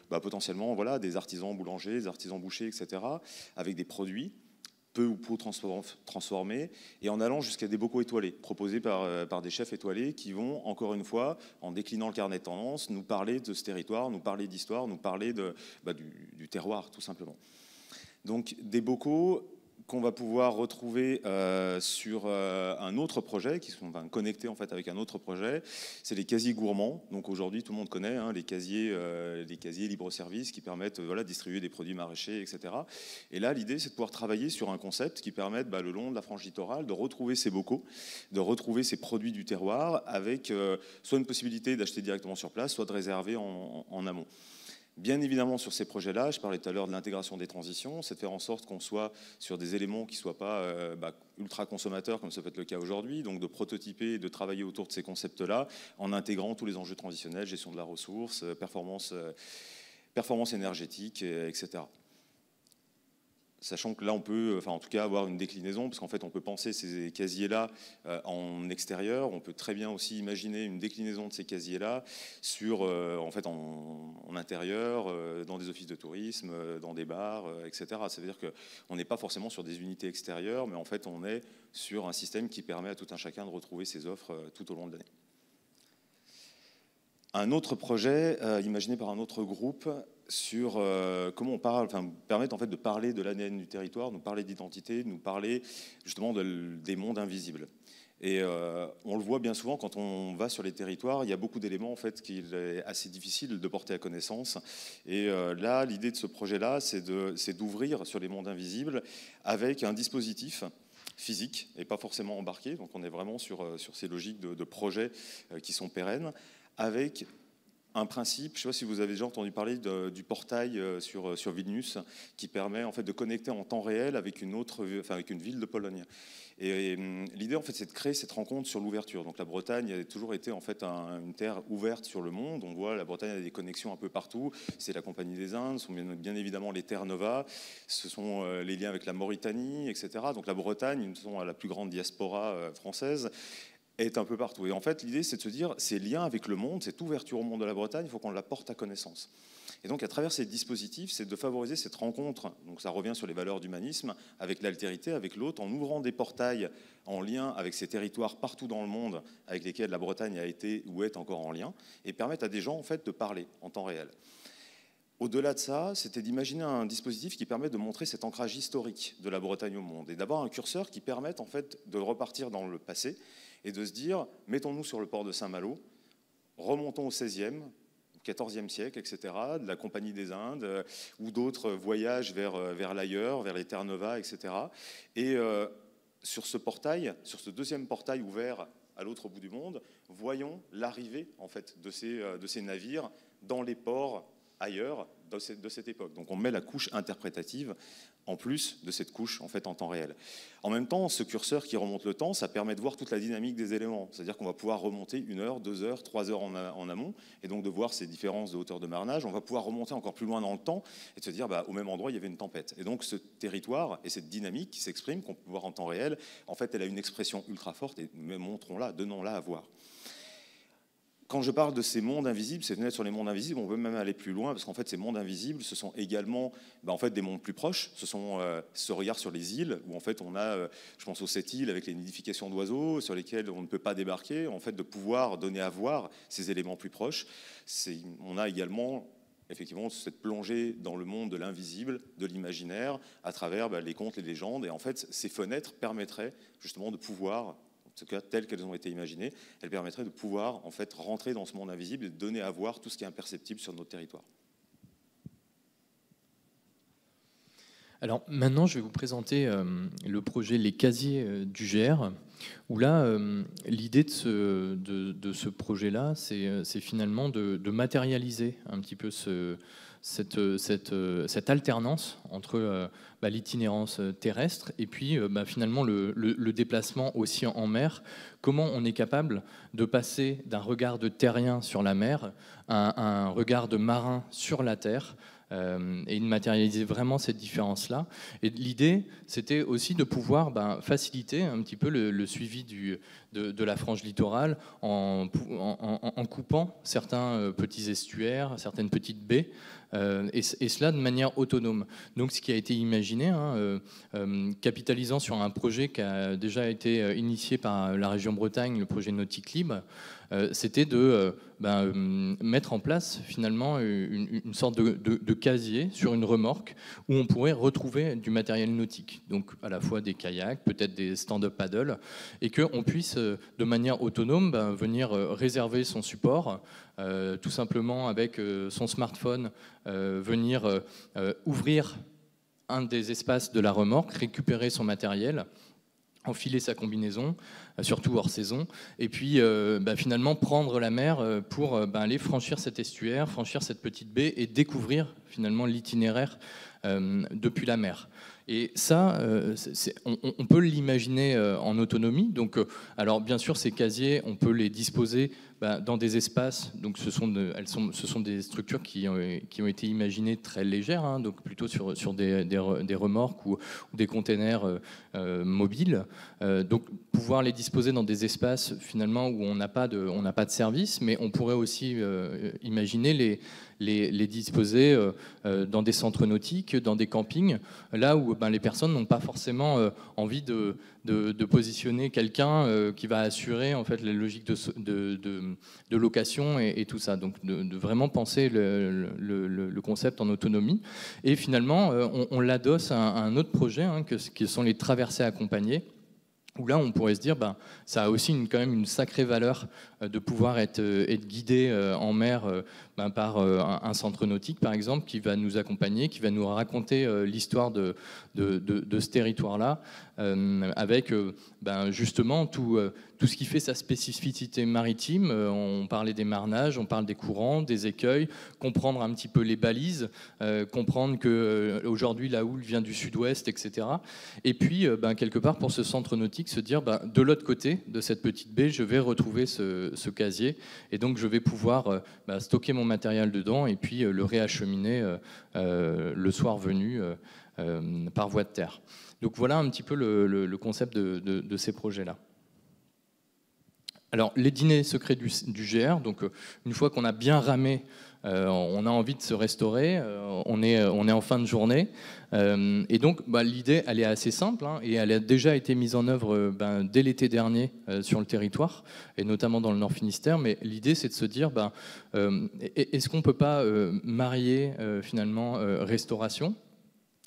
potentiellement voilà, des artisans boulangers, des artisans bouchers, etc., avec des produits peu ou peu transformés, et en allant jusqu'à des bocaux étoilés, proposés par des chefs étoilés qui vont, encore une fois, en déclinant le carnet de tendance, nous parler de ce territoire, nous parler d'histoire, nous parler du terroir, tout simplement. Donc des bocaux qu'on va pouvoir retrouver sur un autre projet, qui sont connectés en fait avec un autre projet, c'est les casiers gourmands. Donc aujourd'hui, tout le monde connaît les casiers libre-service qui permettent de distribuer des produits maraîchers, etc. Et là, l'idée, c'est de pouvoir travailler sur un concept qui permette, le long de la frange littorale, de retrouver ces bocaux, de retrouver ces produits du terroir, avec soit une possibilité d'acheter directement sur place, soit de réserver en amont. Bien évidemment, sur ces projets-là, je parlais tout à l'heure de l'intégration des transitions, c'est de faire en sorte qu'on soit sur des éléments qui ne soient pas ultra consommateurs, comme ça peut être le cas aujourd'hui, donc de prototyper et de travailler autour de ces concepts-là, en intégrant tous les enjeux transitionnels, gestion de la ressource, performance énergétique, etc. Sachant que là, on peut, en tout cas, avoir une déclinaison, parce qu'en fait, on peut penser ces casiers-là en extérieur. On peut très bien aussi imaginer une déclinaison de ces casiers-là en intérieur, dans des offices de tourisme, dans des bars, etc. Ça veut dire qu'on n'est pas forcément sur des unités extérieures, mais en fait, on est sur un système qui permet à tout un chacun de retrouver ses offres tout au long de l'année. Un autre projet imaginé par un autre groupe sur comment on permettre en fait de parler de l'ADN du territoire, nous parler d'identité, nous parler justement des mondes invisibles. Et on le voit bien souvent quand on va sur les territoires, il y a beaucoup d'éléments en fait qu'il est assez difficile de porter à connaissance. Et là, l'idée de ce projet-là, c'est d'ouvrir sur les mondes invisibles avec un dispositif physique et pas forcément embarqué. Donc on est vraiment sur ces logiques de projets qui sont pérennes, avec un principe, je ne sais pas si vous avez déjà entendu parler du portail sur Vilnius, qui permet en fait de connecter en temps réel avec une ville de Pologne. Et l'idée en fait, c'est de créer cette rencontre sur l'ouverture. Donc la Bretagne a toujours été en fait une terre ouverte sur le monde. On voit la Bretagne a des connexions un peu partout. C'est la Compagnie des Indes, ce sont bien évidemment les Terres Nova, ce sont les liens avec la Mauritanie, etc. Donc la Bretagne, la plus grande diaspora française, est un peu partout. Et en fait, l'idée, c'est de se dire, ces liens avec le monde, cette ouverture au monde de la Bretagne, il faut qu'on la porte à connaissance. Et donc, à travers ces dispositifs, c'est de favoriser cette rencontre, donc ça revient sur les valeurs d'humanisme, avec l'altérité, avec l'autre, en ouvrant des portails en lien avec ces territoires partout dans le monde avec lesquels la Bretagne a été ou est encore en lien, et permettre à des gens, en fait, de parler en temps réel. Au-delà de ça, c'était d'imaginer un dispositif qui permet de montrer cet ancrage historique de la Bretagne au monde, et d'avoir un curseur qui permette, en fait, de repartir dans le passé, et de se dire, mettons-nous sur le port de Saint-Malo, remontons au XVIe, XIVe siècle, etc., de la Compagnie des Indes, ou d'autres voyages vers l'ailleurs, vers les Terre-Neuva, etc. Et sur ce portail, sur ce deuxième portail ouvert à l'autre bout du monde, voyons l'arrivée en fait, de ces navires dans les ports ailleurs de cette époque. Donc on met la couche interprétative en plus de cette couche en fait en temps réel. En même temps, ce curseur qui remonte le temps, ça permet de voir toute la dynamique des éléments. C'est-à-dire qu'on va pouvoir remonter 1 heure, 2 heures, 3 heures en amont, et donc de voir ces différences de hauteur de marnage. On va pouvoir remonter encore plus loin dans le temps et de se dire, au même endroit, il y avait une tempête. Et donc ce territoire et cette dynamique qui s'exprime, qu'on peut voir en temps réel, en fait, elle a une expression ultra forte, et montrons-la, donnons-la à voir. Quand je parle de ces mondes invisibles, ces fenêtres sur les mondes invisibles, on peut même aller plus loin, parce qu'en fait, ces mondes invisibles, ce sont également en fait, des mondes plus proches. Ce sont ce regard sur les îles, où en fait, on a, je pense aux 7 îles avec les nidifications d'oiseaux, sur lesquelles on ne peut pas débarquer, en fait, de pouvoir donner à voir ces éléments plus proches. On a également effectivement cette plongée dans le monde de l'invisible, de l'imaginaire, à travers les contes, les légendes. Et en fait, ces fenêtres permettraient justement de pouvoir, en tout cas telles qu'elles ont été imaginées, elles permettraient de pouvoir en fait rentrer dans ce monde invisible et de donner à voir tout ce qui est imperceptible sur notre territoire. Alors maintenant, je vais vous présenter le projet Les Casiers du GR, où là, l'idée de ce projet-là, c'est finalement de matérialiser un petit peu cette alternance entre l'itinérance terrestre et puis finalement le déplacement aussi en mer. Comment on est capable de passer d'un regard de terrien sur la mer à un regard de marin sur la terre, et de matérialiser vraiment cette différence-là. Et l'idée, c'était aussi de pouvoir faciliter un petit peu le suivi de la frange littorale en coupant certains petits estuaires, certaines petites baies, et cela de manière autonome. Donc ce qui a été imaginé, capitalisant sur un projet qui a déjà été initié par la région Bretagne, le projet Nautique Libre, c'était de mettre en place finalement une sorte de casier sur une remorque où on pourrait retrouver du matériel nautique, donc à la fois des kayaks, peut-être des stand-up paddle, et qu'on puisse de manière autonome venir réserver son support, tout simplement avec son smartphone, venir ouvrir un des espaces de la remorque, récupérer son matériel, enfiler sa combinaison, surtout hors saison, et puis finalement prendre la mer pour aller franchir cet estuaire, franchir cette petite baie et découvrir finalement l'itinéraire depuis la mer. Et ça, on peut l'imaginer en autonomie. Donc, alors bien sûr, ces casiers, on peut les disposer dans des espaces. Donc, ce sont des structures qui ont été imaginées très légères, donc plutôt sur des remorques ou des containers mobiles. Donc, pouvoir les disposer dans des espaces finalement où on n'a pas de service, mais on pourrait aussi imaginer les disposer dans des centres nautiques, dans des campings, là où les personnes n'ont pas forcément envie de positionner quelqu'un qui va assurer en fait la logique de location et tout ça. Donc de vraiment penser le concept en autonomie. Et finalement, on l'adosse à un autre projet, qui sont les traversées accompagnées, où là on pourrait se dire ça a aussi quand même une sacrée valeur de pouvoir être guidé en mer par un centre nautique par exemple, qui va nous accompagner, qui va nous raconter l'histoire de ce territoire-là, avec justement tout ce qui fait sa spécificité maritime. On parlait des marnages, on parle des courants, des écueils, comprendre un petit peu les balises, comprendre qu'aujourd'hui la houle vient du sud-ouest, etc. Et puis quelque part pour ce centre nautique se dire de l'autre côté de cette petite baie je vais retrouver ce casier, et donc je vais pouvoir stocker mon matériel dedans et puis le réacheminer le soir venu par voie de terre. Donc voilà un petit peu le concept de ces projets-là. Alors les dîners secrets du GR, donc une fois qu'on a bien ramé, on a envie de se restaurer, on est en fin de journée, et donc l'idée elle est assez simple, et elle a déjà été mise en œuvre dès l'été dernier sur le territoire, et notamment dans le Nord Finistère. Mais l'idée c'est de se dire est-ce qu'on peut pas marier finalement restauration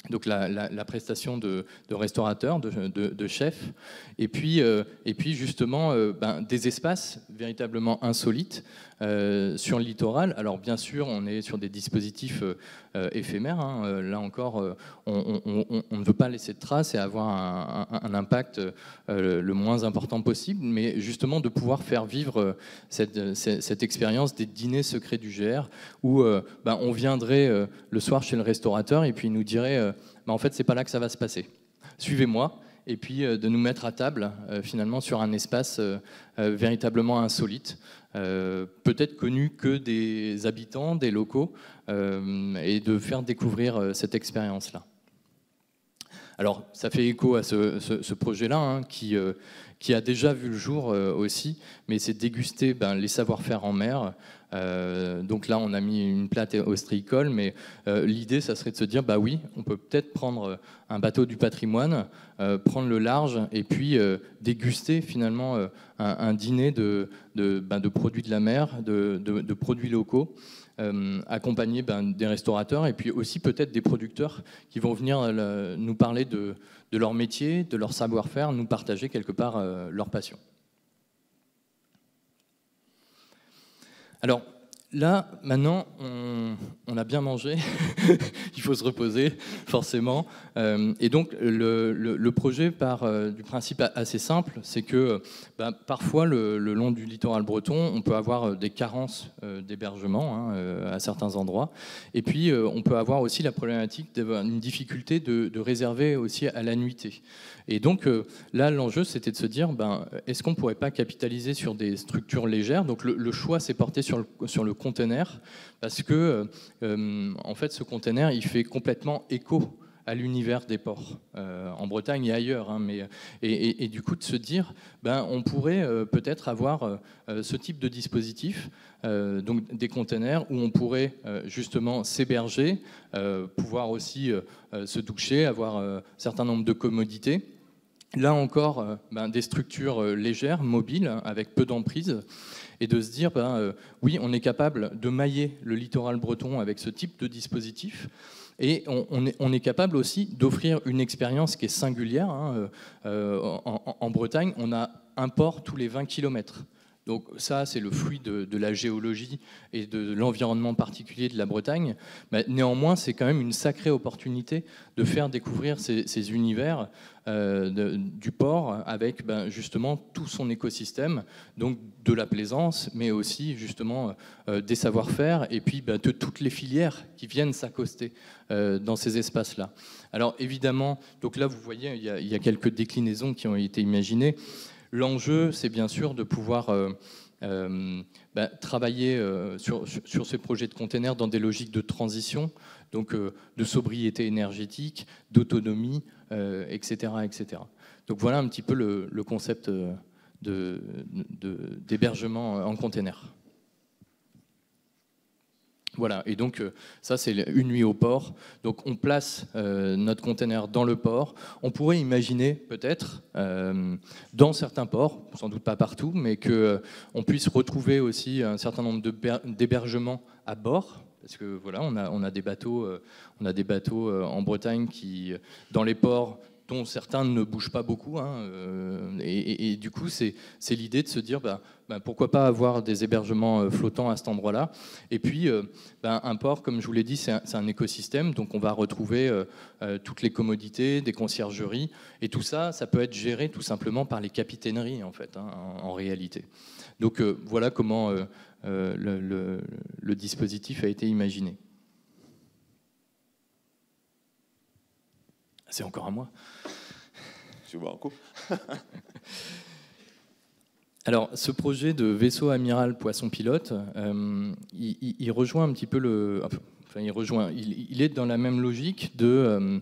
Donc la prestation de restaurateur, de chef, et puis justement des espaces véritablement insolites sur le littoral. Alors bien sûr, on est sur des dispositifs éphémères. Hein. Là encore, on ne veut pas laisser de traces et avoir un impact le moins important possible, mais justement de pouvoir faire vivre cette expérience des dîners secrets du GR, où on viendrait le soir chez le restaurateur et puis il nous dirait en fait, c'est pas là que ça va se passer. Suivez-moi, et puis de nous mettre à table, finalement, sur un espace véritablement insolite, peut-être connu que des habitants, des locaux, et de faire découvrir cette expérience-là. Alors, ça fait écho à ce projet-là, hein, qui a déjà vu le jour aussi, mais c'est déguster les savoir-faire en mer. Donc là, on a mis une plate ostréicole, mais l'idée, ça serait de se dire, oui, on peut peut-être prendre un bateau du patrimoine, prendre le large, et puis déguster finalement un dîner de produits de la mer, de produits locaux, accompagnés des restaurateurs, et puis aussi peut-être des producteurs qui vont venir nous parler de leur métier, de leur savoir-faire, nous partager quelque part leur passion. Alors là, maintenant, on a bien mangé, il faut se reposer, forcément. Et donc, le projet part du principe assez simple, c'est que parfois, le long du littoral breton, on peut avoir des carences d'hébergement à certains endroits. Et puis, on peut avoir aussi la problématique d'avoir une difficulté de réserver aussi à la nuitée. Et donc là, l'enjeu, c'était de se dire, est-ce qu'on ne pourrait pas capitaliser sur des structures légères? Donc le choix s'est porté sur le container, parce que en fait, ce container, il fait complètement écho à l'univers des ports, en Bretagne et ailleurs. Hein, et du coup, de se dire, on pourrait peut-être avoir ce type de dispositif, donc des containers où on pourrait justement s'héberger, pouvoir aussi se doucher, avoir un certain nombre de commodités. Là encore, des structures légères, mobiles, avec peu d'emprise, et de se dire, oui, on est capable de mailler le littoral breton avec ce type de dispositif, et on est capable aussi d'offrir une expérience qui est singulière. Hein. En Bretagne, on a un port tous les 20 km. Donc ça, c'est le fruit de la géologie et de l'environnement particulier de la Bretagne. Mais néanmoins, c'est quand même une sacrée opportunité de faire découvrir ces univers du port avec justement tout son écosystème, donc de la plaisance, mais aussi justement des savoir-faire et puis de toutes les filières qui viennent s'accoster dans ces espaces-là. Alors évidemment, donc là vous voyez, il y a quelques déclinaisons qui ont été imaginées. L'enjeu, c'est bien sûr de pouvoir travailler sur ces projets de containers dans des logiques de transition, donc de sobriété énergétique, d'autonomie, etc., etc. Donc voilà un petit peu le concept d'hébergement en container. Voilà, et donc ça c'est une nuit au port. Donc on place notre container dans le port. On pourrait imaginer peut-être dans certains ports, sans doute pas partout, mais qu'on puisse retrouver aussi un certain nombre d'hébergements à bord. Parce que voilà, on a des bateaux en Bretagne qui, dans les ports, dont certains ne bougent pas beaucoup. Hein, et du coup, c'est l'idée de se dire, pourquoi pas avoir des hébergements flottants à cet endroit-là. Et puis, un port, comme je vous l'ai dit, c'est un écosystème. Donc, on va retrouver toutes les commodités, des conciergeries. Et tout ça, ça peut être géré tout simplement par les capitaineries, en fait, en réalité. Donc, voilà comment le dispositif a été imaginé. C'est encore à moi. Je vois un coup. Alors, ce projet de vaisseau amiral poisson pilote, il rejoint un petit peu il est dans la même logique de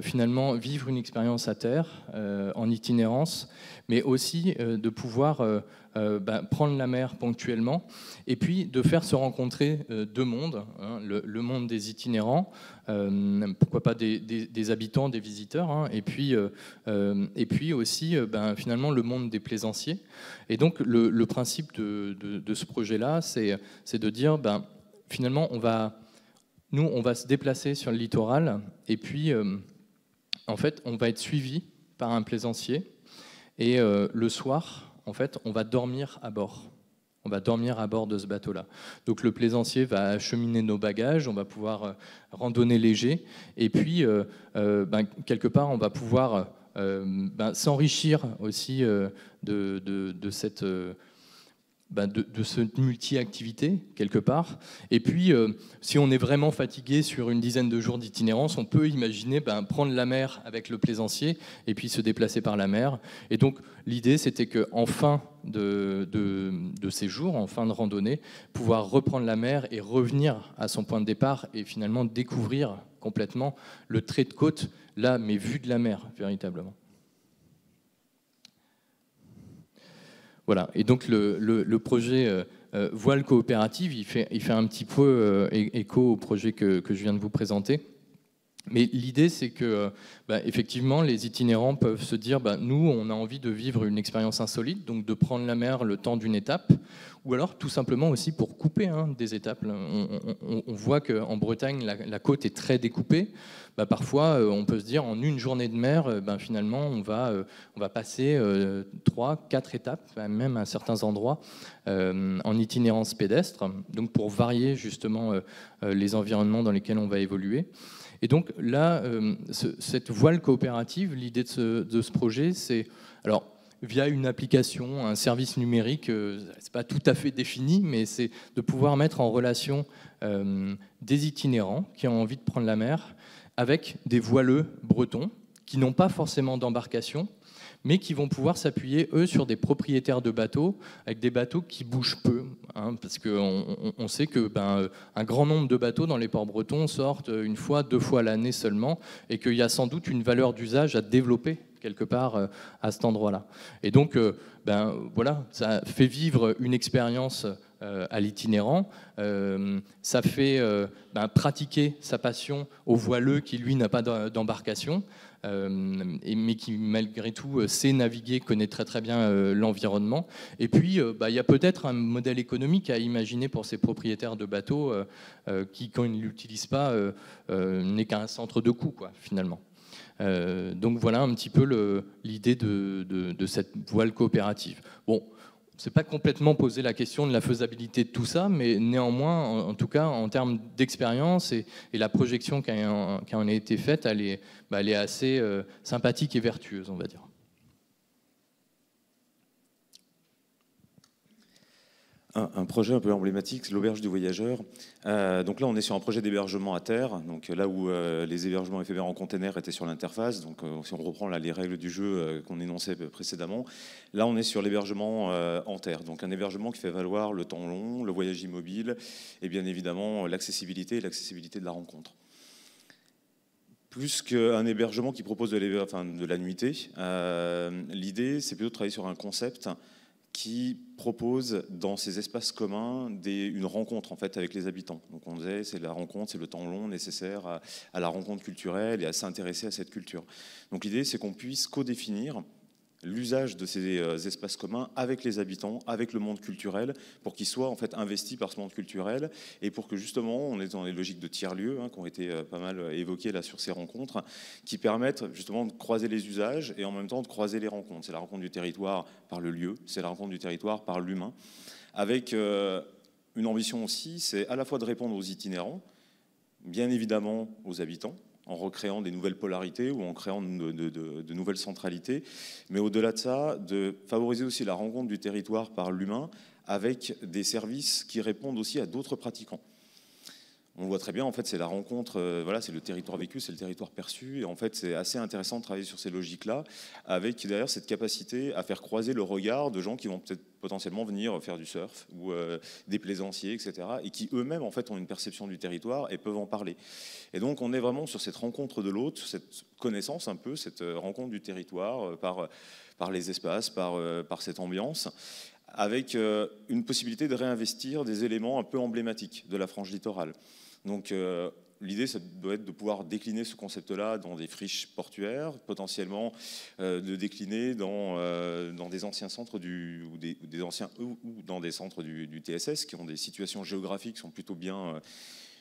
finalement vivre une expérience à terre en itinérance, mais aussi de pouvoir prendre la mer ponctuellement et puis de faire se rencontrer deux mondes, hein, le monde des itinérants, pourquoi pas des habitants, des visiteurs, hein, et puis aussi finalement le monde des plaisanciers. Et donc le principe de ce projet-là, c'est de dire finalement Nous, on va se déplacer sur le littoral et puis, en fait, on va être suivi par un plaisancier et le soir, en fait, on va dormir à bord. On va dormir à bord de ce bateau-là. Donc le plaisancier va acheminer nos bagages, on va pouvoir randonner léger et puis, quelque part, on va pouvoir s'enrichir aussi de cette... de cette multi-activité, quelque part. Et puis, si on est vraiment fatigué sur une dizaine de jours d'itinérance, on peut imaginer prendre la mer avec le plaisancier et puis se déplacer par la mer. Et donc, l'idée, c'était qu'en fin de séjour, en fin de randonnée, pouvoir reprendre la mer et revenir à son point de départ et finalement découvrir complètement le trait de côte, là, mais vu de la mer, véritablement. Voilà, et donc le projet Voile coopérative, il fait un petit peu écho au projet que je viens de vous présenter. Mais l'idée, c'est que effectivement, les itinérants peuvent se dire nous, on a envie de vivre une expérience insolite, donc de prendre la mer le temps d'une étape, ou alors tout simplement aussi pour couper des étapes. On voit qu'en Bretagne, la côte est très découpée. Parfois, on peut se dire en une journée de mer, finalement, on va passer 3, 4 étapes, même à certains endroits, en itinérance pédestre, donc pour varier justement les environnements dans lesquels on va évoluer. Et donc là, cette voile coopérative, l'idée de ce projet, c'est, alors via une application, un service numérique, c'est pas tout à fait défini, mais c'est de pouvoir mettre en relation des itinérants qui ont envie de prendre la mer avec des voileux bretons qui n'ont pas forcément d'embarcation, mais qui vont pouvoir s'appuyer, eux, sur des propriétaires de bateaux, avec des bateaux qui bougent peu, parce qu'on sait que un grand nombre de bateaux dans les ports bretons sortent une fois, 2 fois à l'année seulement, et qu'il y a sans doute une valeur d'usage à développer quelque part à cet endroit-là. Et donc, voilà, ça fait vivre une expérience à l'itinérant, ça fait pratiquer sa passion au voileux qui, lui, n'a pas d'embarcation, mais qui malgré tout sait naviguer, connaît très très bien l'environnement. Et puis il y a peut-être un modèle économique à imaginer pour ces propriétaires de bateaux qui, quand ils ne l'utilisent pas, n'est qu'un centre de coût, quoi, finalement. Donc voilà un petit peu l'idée de cette voile coopérative. Bon, on ne s'est pas complètement posé la question de la faisabilité de tout ça, mais néanmoins, en tout cas, en termes d'expérience et la projection qui en a été faite, elle est assez sympathique et vertueuse, on va dire. Un projet un peu emblématique, c'est l'auberge du voyageur. Donc là, on est sur un projet d'hébergement à terre, donc là où les hébergements éphémères en container étaient sur l'interface. Donc si on reprend là les règles du jeu qu'on énonçait précédemment, là on est sur l'hébergement en terre. Donc un hébergement qui fait valoir le temps long, le voyage immobile et bien évidemment l'accessibilité de la rencontre. Plus qu'un hébergement qui propose de la nuitée, l'idée c'est plutôt de travailler sur un concept qui propose dans ces espaces communs une rencontre en fait avec les habitants. Donc on disait c'est la rencontre, c'est le temps long nécessaire à la rencontre culturelle et à s'intéresser à cette culture. Donc l'idée c'est qu'on puisse co-définir l'usage de ces espaces communs avec les habitants, avec le monde culturel, pour qu'ils soient en fait investis par ce monde culturel et pour que justement on est dans les logiques de tiers-lieux qui ont été pas mal évoquées là sur ces rencontres, qui permettent justement de croiser les usages et en même temps de croiser les rencontres. C'est la rencontre du territoire par le lieu, c'est la rencontre du territoire par l'humain, avec une ambition aussi, c'est à la fois de répondre aux itinérants, bien évidemment aux habitants, en recréant des nouvelles polarités ou en créant de nouvelles centralités. Mais au-delà de ça, de favoriser aussi la rencontre du territoire par l'humain avec des services qui répondent aussi à d'autres pratiquants. On le voit très bien, en fait, c'est la rencontre, voilà, c'est le territoire vécu, c'est le territoire perçu. Et en fait, c'est assez intéressant de travailler sur ces logiques-là, avec d'ailleurs cette capacité à faire croiser le regard de gens qui vont peut-être potentiellement venir faire du surf ou des plaisanciers, etc. Et qui eux-mêmes, en fait, ont une perception du territoire et peuvent en parler. Et donc, on est vraiment sur cette rencontre de l'autre, sur cette connaissance un peu, cette rencontre du territoire par les espaces, par cette ambiance, avec une possibilité de réinvestir des éléments un peu emblématiques de la frange littorale. Donc l'idée, ça doit être de pouvoir décliner ce concept-là dans des friches portuaires, potentiellement de décliner dans des anciens centres ou dans des centres du TSS qui ont des situations géographiques qui sont plutôt bien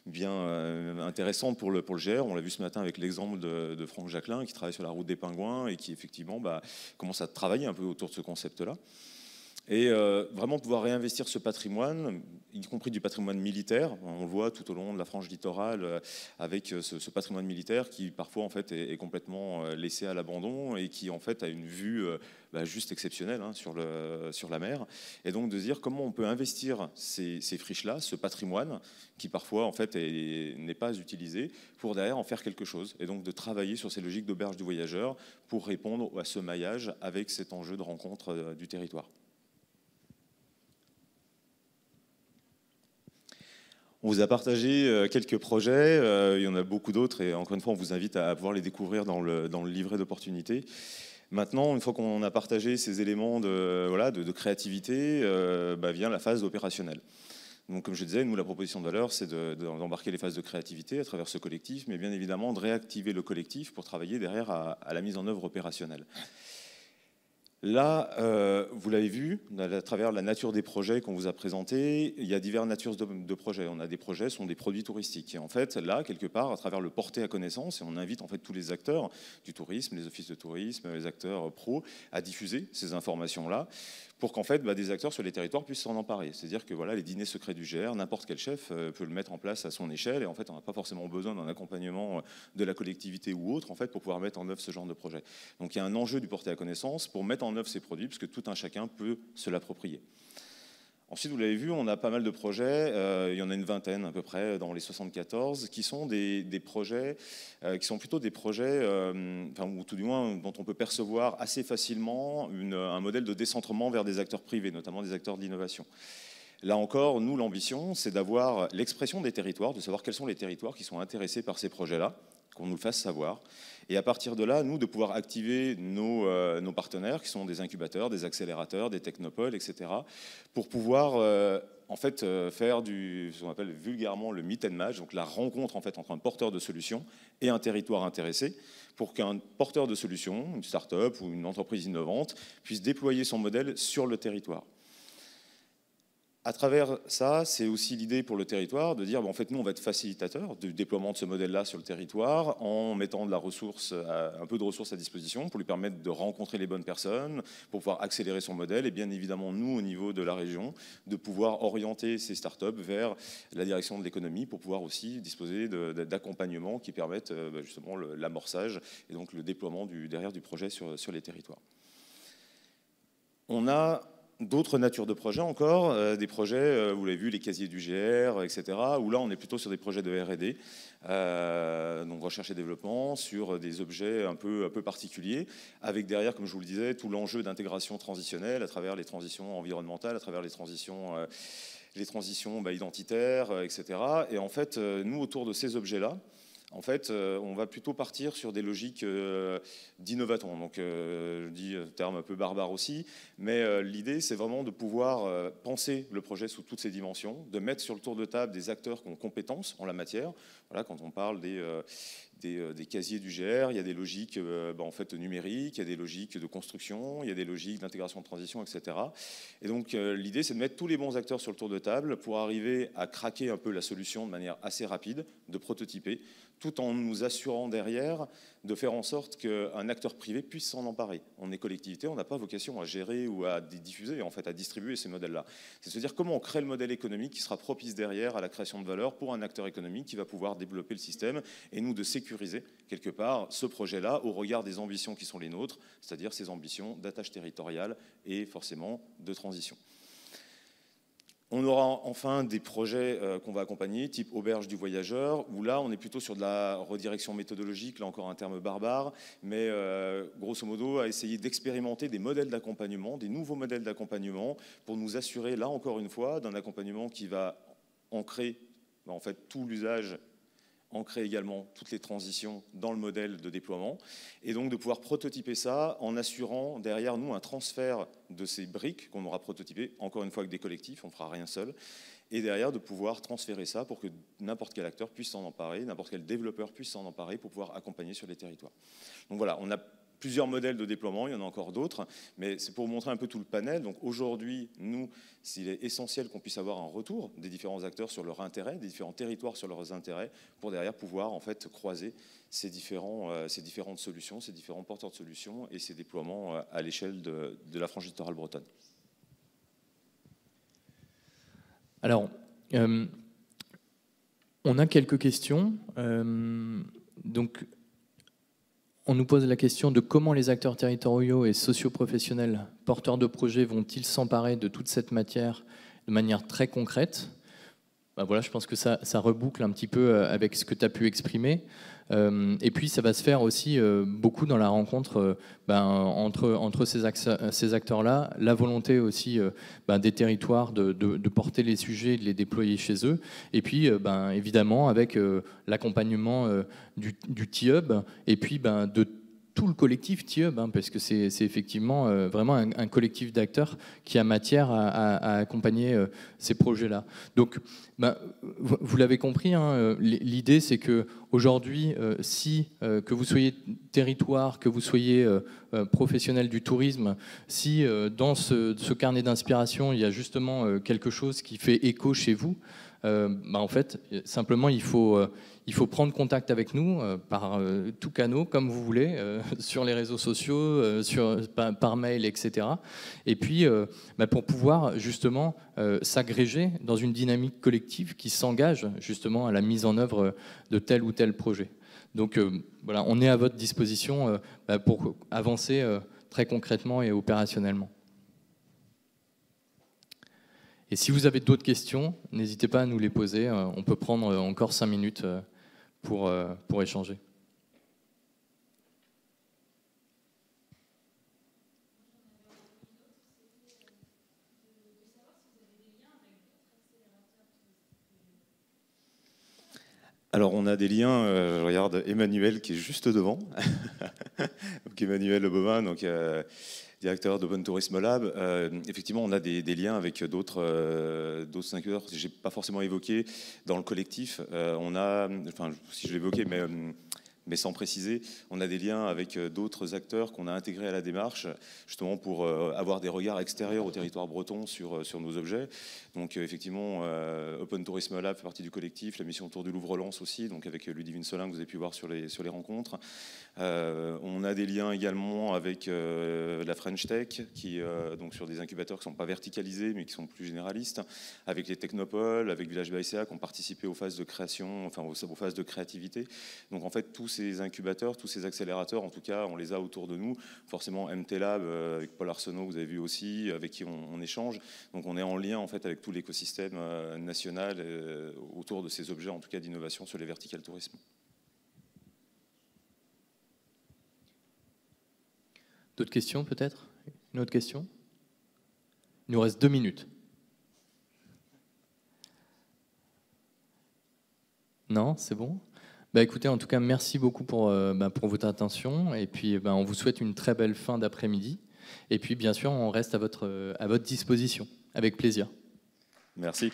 intéressante pour le GR. On l'a vu ce matin avec l'exemple de Franck Jacquelin qui travaille sur la route des Pingouins et qui effectivement commence à travailler un peu autour de ce concept-là. Et vraiment pouvoir réinvestir ce patrimoine, y compris du patrimoine militaire. On le voit tout au long de la frange littorale avec ce patrimoine militaire qui parfois en fait est complètement laissé à l'abandon et qui en fait a une vue juste exceptionnelle sur la mer. Et donc de se dire comment on peut investir ces friches-là, ce patrimoine qui parfois en fait n'est pas utilisé, pour derrière en faire quelque chose. Et donc de travailler sur ces logiques d'auberge du voyageur pour répondre à ce maillage avec cet enjeu de rencontre du territoire. On vous a partagé quelques projets, il y en a beaucoup d'autres et encore une fois on vous invite à pouvoir les découvrir dans le livret d'opportunités. Maintenant, une fois qu'on a partagé ces éléments de créativité, vient la phase opérationnelle. Donc comme je disais, nous la proposition de valeur c'est d'embarquer les phases de créativité à travers ce collectif, mais bien évidemment de réactiver le collectif pour travailler derrière à la mise en œuvre opérationnelle. Là, vous l'avez vu, à travers la nature des projets qu'on vous a présentés, il y a diverses natures de projets. On a des projets qui sont des produits touristiques. Et en fait, là, quelque part, à travers le porté à connaissance, et on invite en fait tous les acteurs du tourisme, les offices de tourisme, les acteurs pros, à diffuser ces informations-là, pour qu'en fait, des acteurs sur les territoires puissent s'en emparer. C'est-à-dire que voilà, les dîners secrets du GR, n'importe quel chef peut le mettre en place à son échelle. Et en fait, on n'a pas forcément besoin d'un accompagnement de la collectivité ou autre, en fait, pour pouvoir mettre en œuvre ce genre de projet. Donc, il y a un enjeu du porté à connaissance pour mettre en œuvre ces produits, puisque tout un chacun peut se l'approprier. Ensuite, vous l'avez vu, on a pas mal de projets, il y en a une vingtaine à peu près dans les 74, qui sont des projets, qui sont plutôt des projets, ou tout du moins dont on peut percevoir assez facilement un modèle de décentrement vers des acteurs privés, notamment des acteurs de l'innovation. Là encore, nous, l'ambition, c'est d'avoir l'expression des territoires, de savoir quels sont les territoires qui sont intéressés par ces projets-là, qu'on nous le fasse savoir. Et à partir de là, nous, de pouvoir activer nos partenaires, qui sont des incubateurs, des accélérateurs, des technopoles, etc., pour pouvoir faire ce qu'on appelle vulgairement le meet and match, donc la rencontre en fait, entre un porteur de solutions et un territoire intéressé, pour qu'un porteur de solutions, une start-up ou une entreprise innovante, puisse déployer son modèle sur le territoire. À travers ça, c'est aussi l'idée pour le territoire de dire, en fait, nous, on va être facilitateur du déploiement de ce modèle-là sur le territoire en mettant un peu de ressources à disposition pour lui permettre de rencontrer les bonnes personnes, pour pouvoir accélérer son modèle et bien évidemment, nous, au niveau de la région, de pouvoir orienter ces startups vers la direction de l'économie pour pouvoir aussi disposer d'accompagnements qui permettent justement l'amorçage et donc le déploiement derrière du projet sur les territoires. On a d'autres natures de projets encore, des projets, vous l'avez vu, les casiers du GR, etc., où là on est plutôt sur des projets de R&D, donc recherche et développement, sur des objets un peu particuliers, avec derrière, comme je vous le disais, tout l'enjeu d'intégration transitionnelle à travers les transitions environnementales, à travers les transitions identitaires, etc. Et en fait, nous, autour de ces objets-là, en fait, on va plutôt partir sur des logiques d'innovatons. Donc, je dis un terme un peu barbare aussi, mais l'idée, c'est vraiment de pouvoir penser le projet sous toutes ses dimensions, de mettre sur le tour de table des acteurs qui ont compétences en la matière. Voilà, quand on parle des casiers du GR, il y a des logiques en fait, numériques, il y a des logiques de construction, il y a des logiques d'intégration de transition, etc. Et donc, l'idée, c'est de mettre tous les bons acteurs sur le tour de table pour arriver à craquer un peu la solution de manière assez rapide, de prototyper, tout en nous assurant derrière de faire en sorte qu'un acteur privé puisse s'en emparer. On est collectivité, on n'a pas vocation à gérer ou à diffuser, en fait, à distribuer ces modèles-là. C'est de se dire comment on crée le modèle économique qui sera propice derrière à la création de valeur pour un acteur économique qui va pouvoir développer le système et nous de sécuriser quelque part ce projet-là au regard des ambitions qui sont les nôtres, c'est-à-dire ces ambitions d'attache territoriale et forcément de transition. On aura enfin des projets qu'on va accompagner, type auberge du voyageur, où là, on est plutôt sur de la redirection méthodologique, là encore un terme barbare, mais grosso modo, à essayer d'expérimenter des modèles d'accompagnement, des nouveaux modèles d'accompagnement, pour nous assurer, là encore une fois, d'un accompagnement qui va ancrer en fait, tout l'usage, ancrer également toutes les transitions dans le modèle de déploiement, et donc de pouvoir prototyper ça en assurant derrière nous un transfert de ces briques qu'on aura prototypées, encore une fois avec des collectifs, on ne fera rien seul, et derrière de pouvoir transférer ça pour que n'importe quel acteur puisse s'en emparer, n'importe quel développeur puisse s'en emparer pour pouvoir accompagner sur les territoires. Donc voilà, on a plusieurs modèles de déploiement, il y en a encore d'autres, mais c'est pour vous montrer un peu tout le panel. Donc aujourd'hui, nous, s'il est essentiel qu'on puisse avoir un retour des différents acteurs sur leur intérêt, des différents territoires sur leurs intérêts, pour derrière pouvoir en fait croiser ces différentes solutions, ces différents porteurs de solutions et ces déploiements à l'échelle de la frange littorale bretonne. Alors, on a quelques questions. Donc, on nous pose la question de comment les acteurs territoriaux et socio-professionnels porteurs de projets vont-ils s'emparer de toute cette matière de manière très concrète. Ben voilà, je pense que ça reboucle un petit peu avec ce que tu as pu exprimer. Et puis, ça va se faire aussi beaucoup dans la rencontre entre ces acteurs-là, la volonté aussi des territoires de porter les sujets, de les déployer chez eux, et puis évidemment avec l'accompagnement du TIEUB, et puis de tout le collectif TIEUB, parce que c'est effectivement vraiment un collectif d'acteurs qui a matière à accompagner ces projets-là. Donc, vous l'avez compris, l'idée c'est que aujourd'hui, que vous soyez territoire, que vous soyez professionnel du tourisme, si dans ce carnet d'inspiration, il y a justement quelque chose qui fait écho chez vous, en fait, simplement, il faut prendre contact avec nous par tous canaux, comme vous voulez, sur les réseaux sociaux, par mail, etc. Et puis, pour pouvoir justement s'agréger dans une dynamique collective qui s'engage justement à la mise en œuvre de tel ou tel projet. Donc, voilà, on est à votre disposition pour avancer très concrètement et opérationnellement. Et si vous avez d'autres questions, n'hésitez pas à nous les poser. On peut prendre encore 5 minutes pour échanger. Alors on a des liens, je regarde Emmanuel qui est juste devant, donc Emmanuel Bobin, donc directeur d'Open Tourism Lab. Effectivement, on a des liens avec d'autres acteurs que je n'ai pas forcément évoqués dans le collectif. On a, enfin, si je l'évoquais, mais sans préciser, on a des liens avec d'autres acteurs qu'on a intégrés à la démarche, justement pour avoir des regards extérieurs au territoire breton sur nos objets. Donc effectivement, Open Tourism Lab fait partie du collectif, la mission Tour du Louvre-Lens aussi, donc avec Ludivine Solin que vous avez pu voir sur les rencontres. On a des liens également avec la French Tech, donc sur des incubateurs qui ne sont pas verticalisés, mais qui sont plus généralistes, avec les Technopoles, avec Village BICA, qui ont participé aux phases de création, enfin aux phases de créativité. Donc en fait, tous ces incubateurs, tous ces accélérateurs, en tout cas, on les a autour de nous. Forcément, MT Lab, avec Paul Arsenault, vous avez vu aussi, avec qui on échange. Donc on est en lien en fait avec tout l'écosystème national autour de ces objets, en tout cas d'innovation sur les verticales tourisme. D'autres questions peut-être? Une autre question? Il nous reste 2 minutes. Non, c'est bon? Écoutez, en tout cas, merci beaucoup pour votre attention. Et puis, on vous souhaite une très belle fin d'après-midi. Et puis, bien sûr, on reste à votre disposition. Avec plaisir. Merci.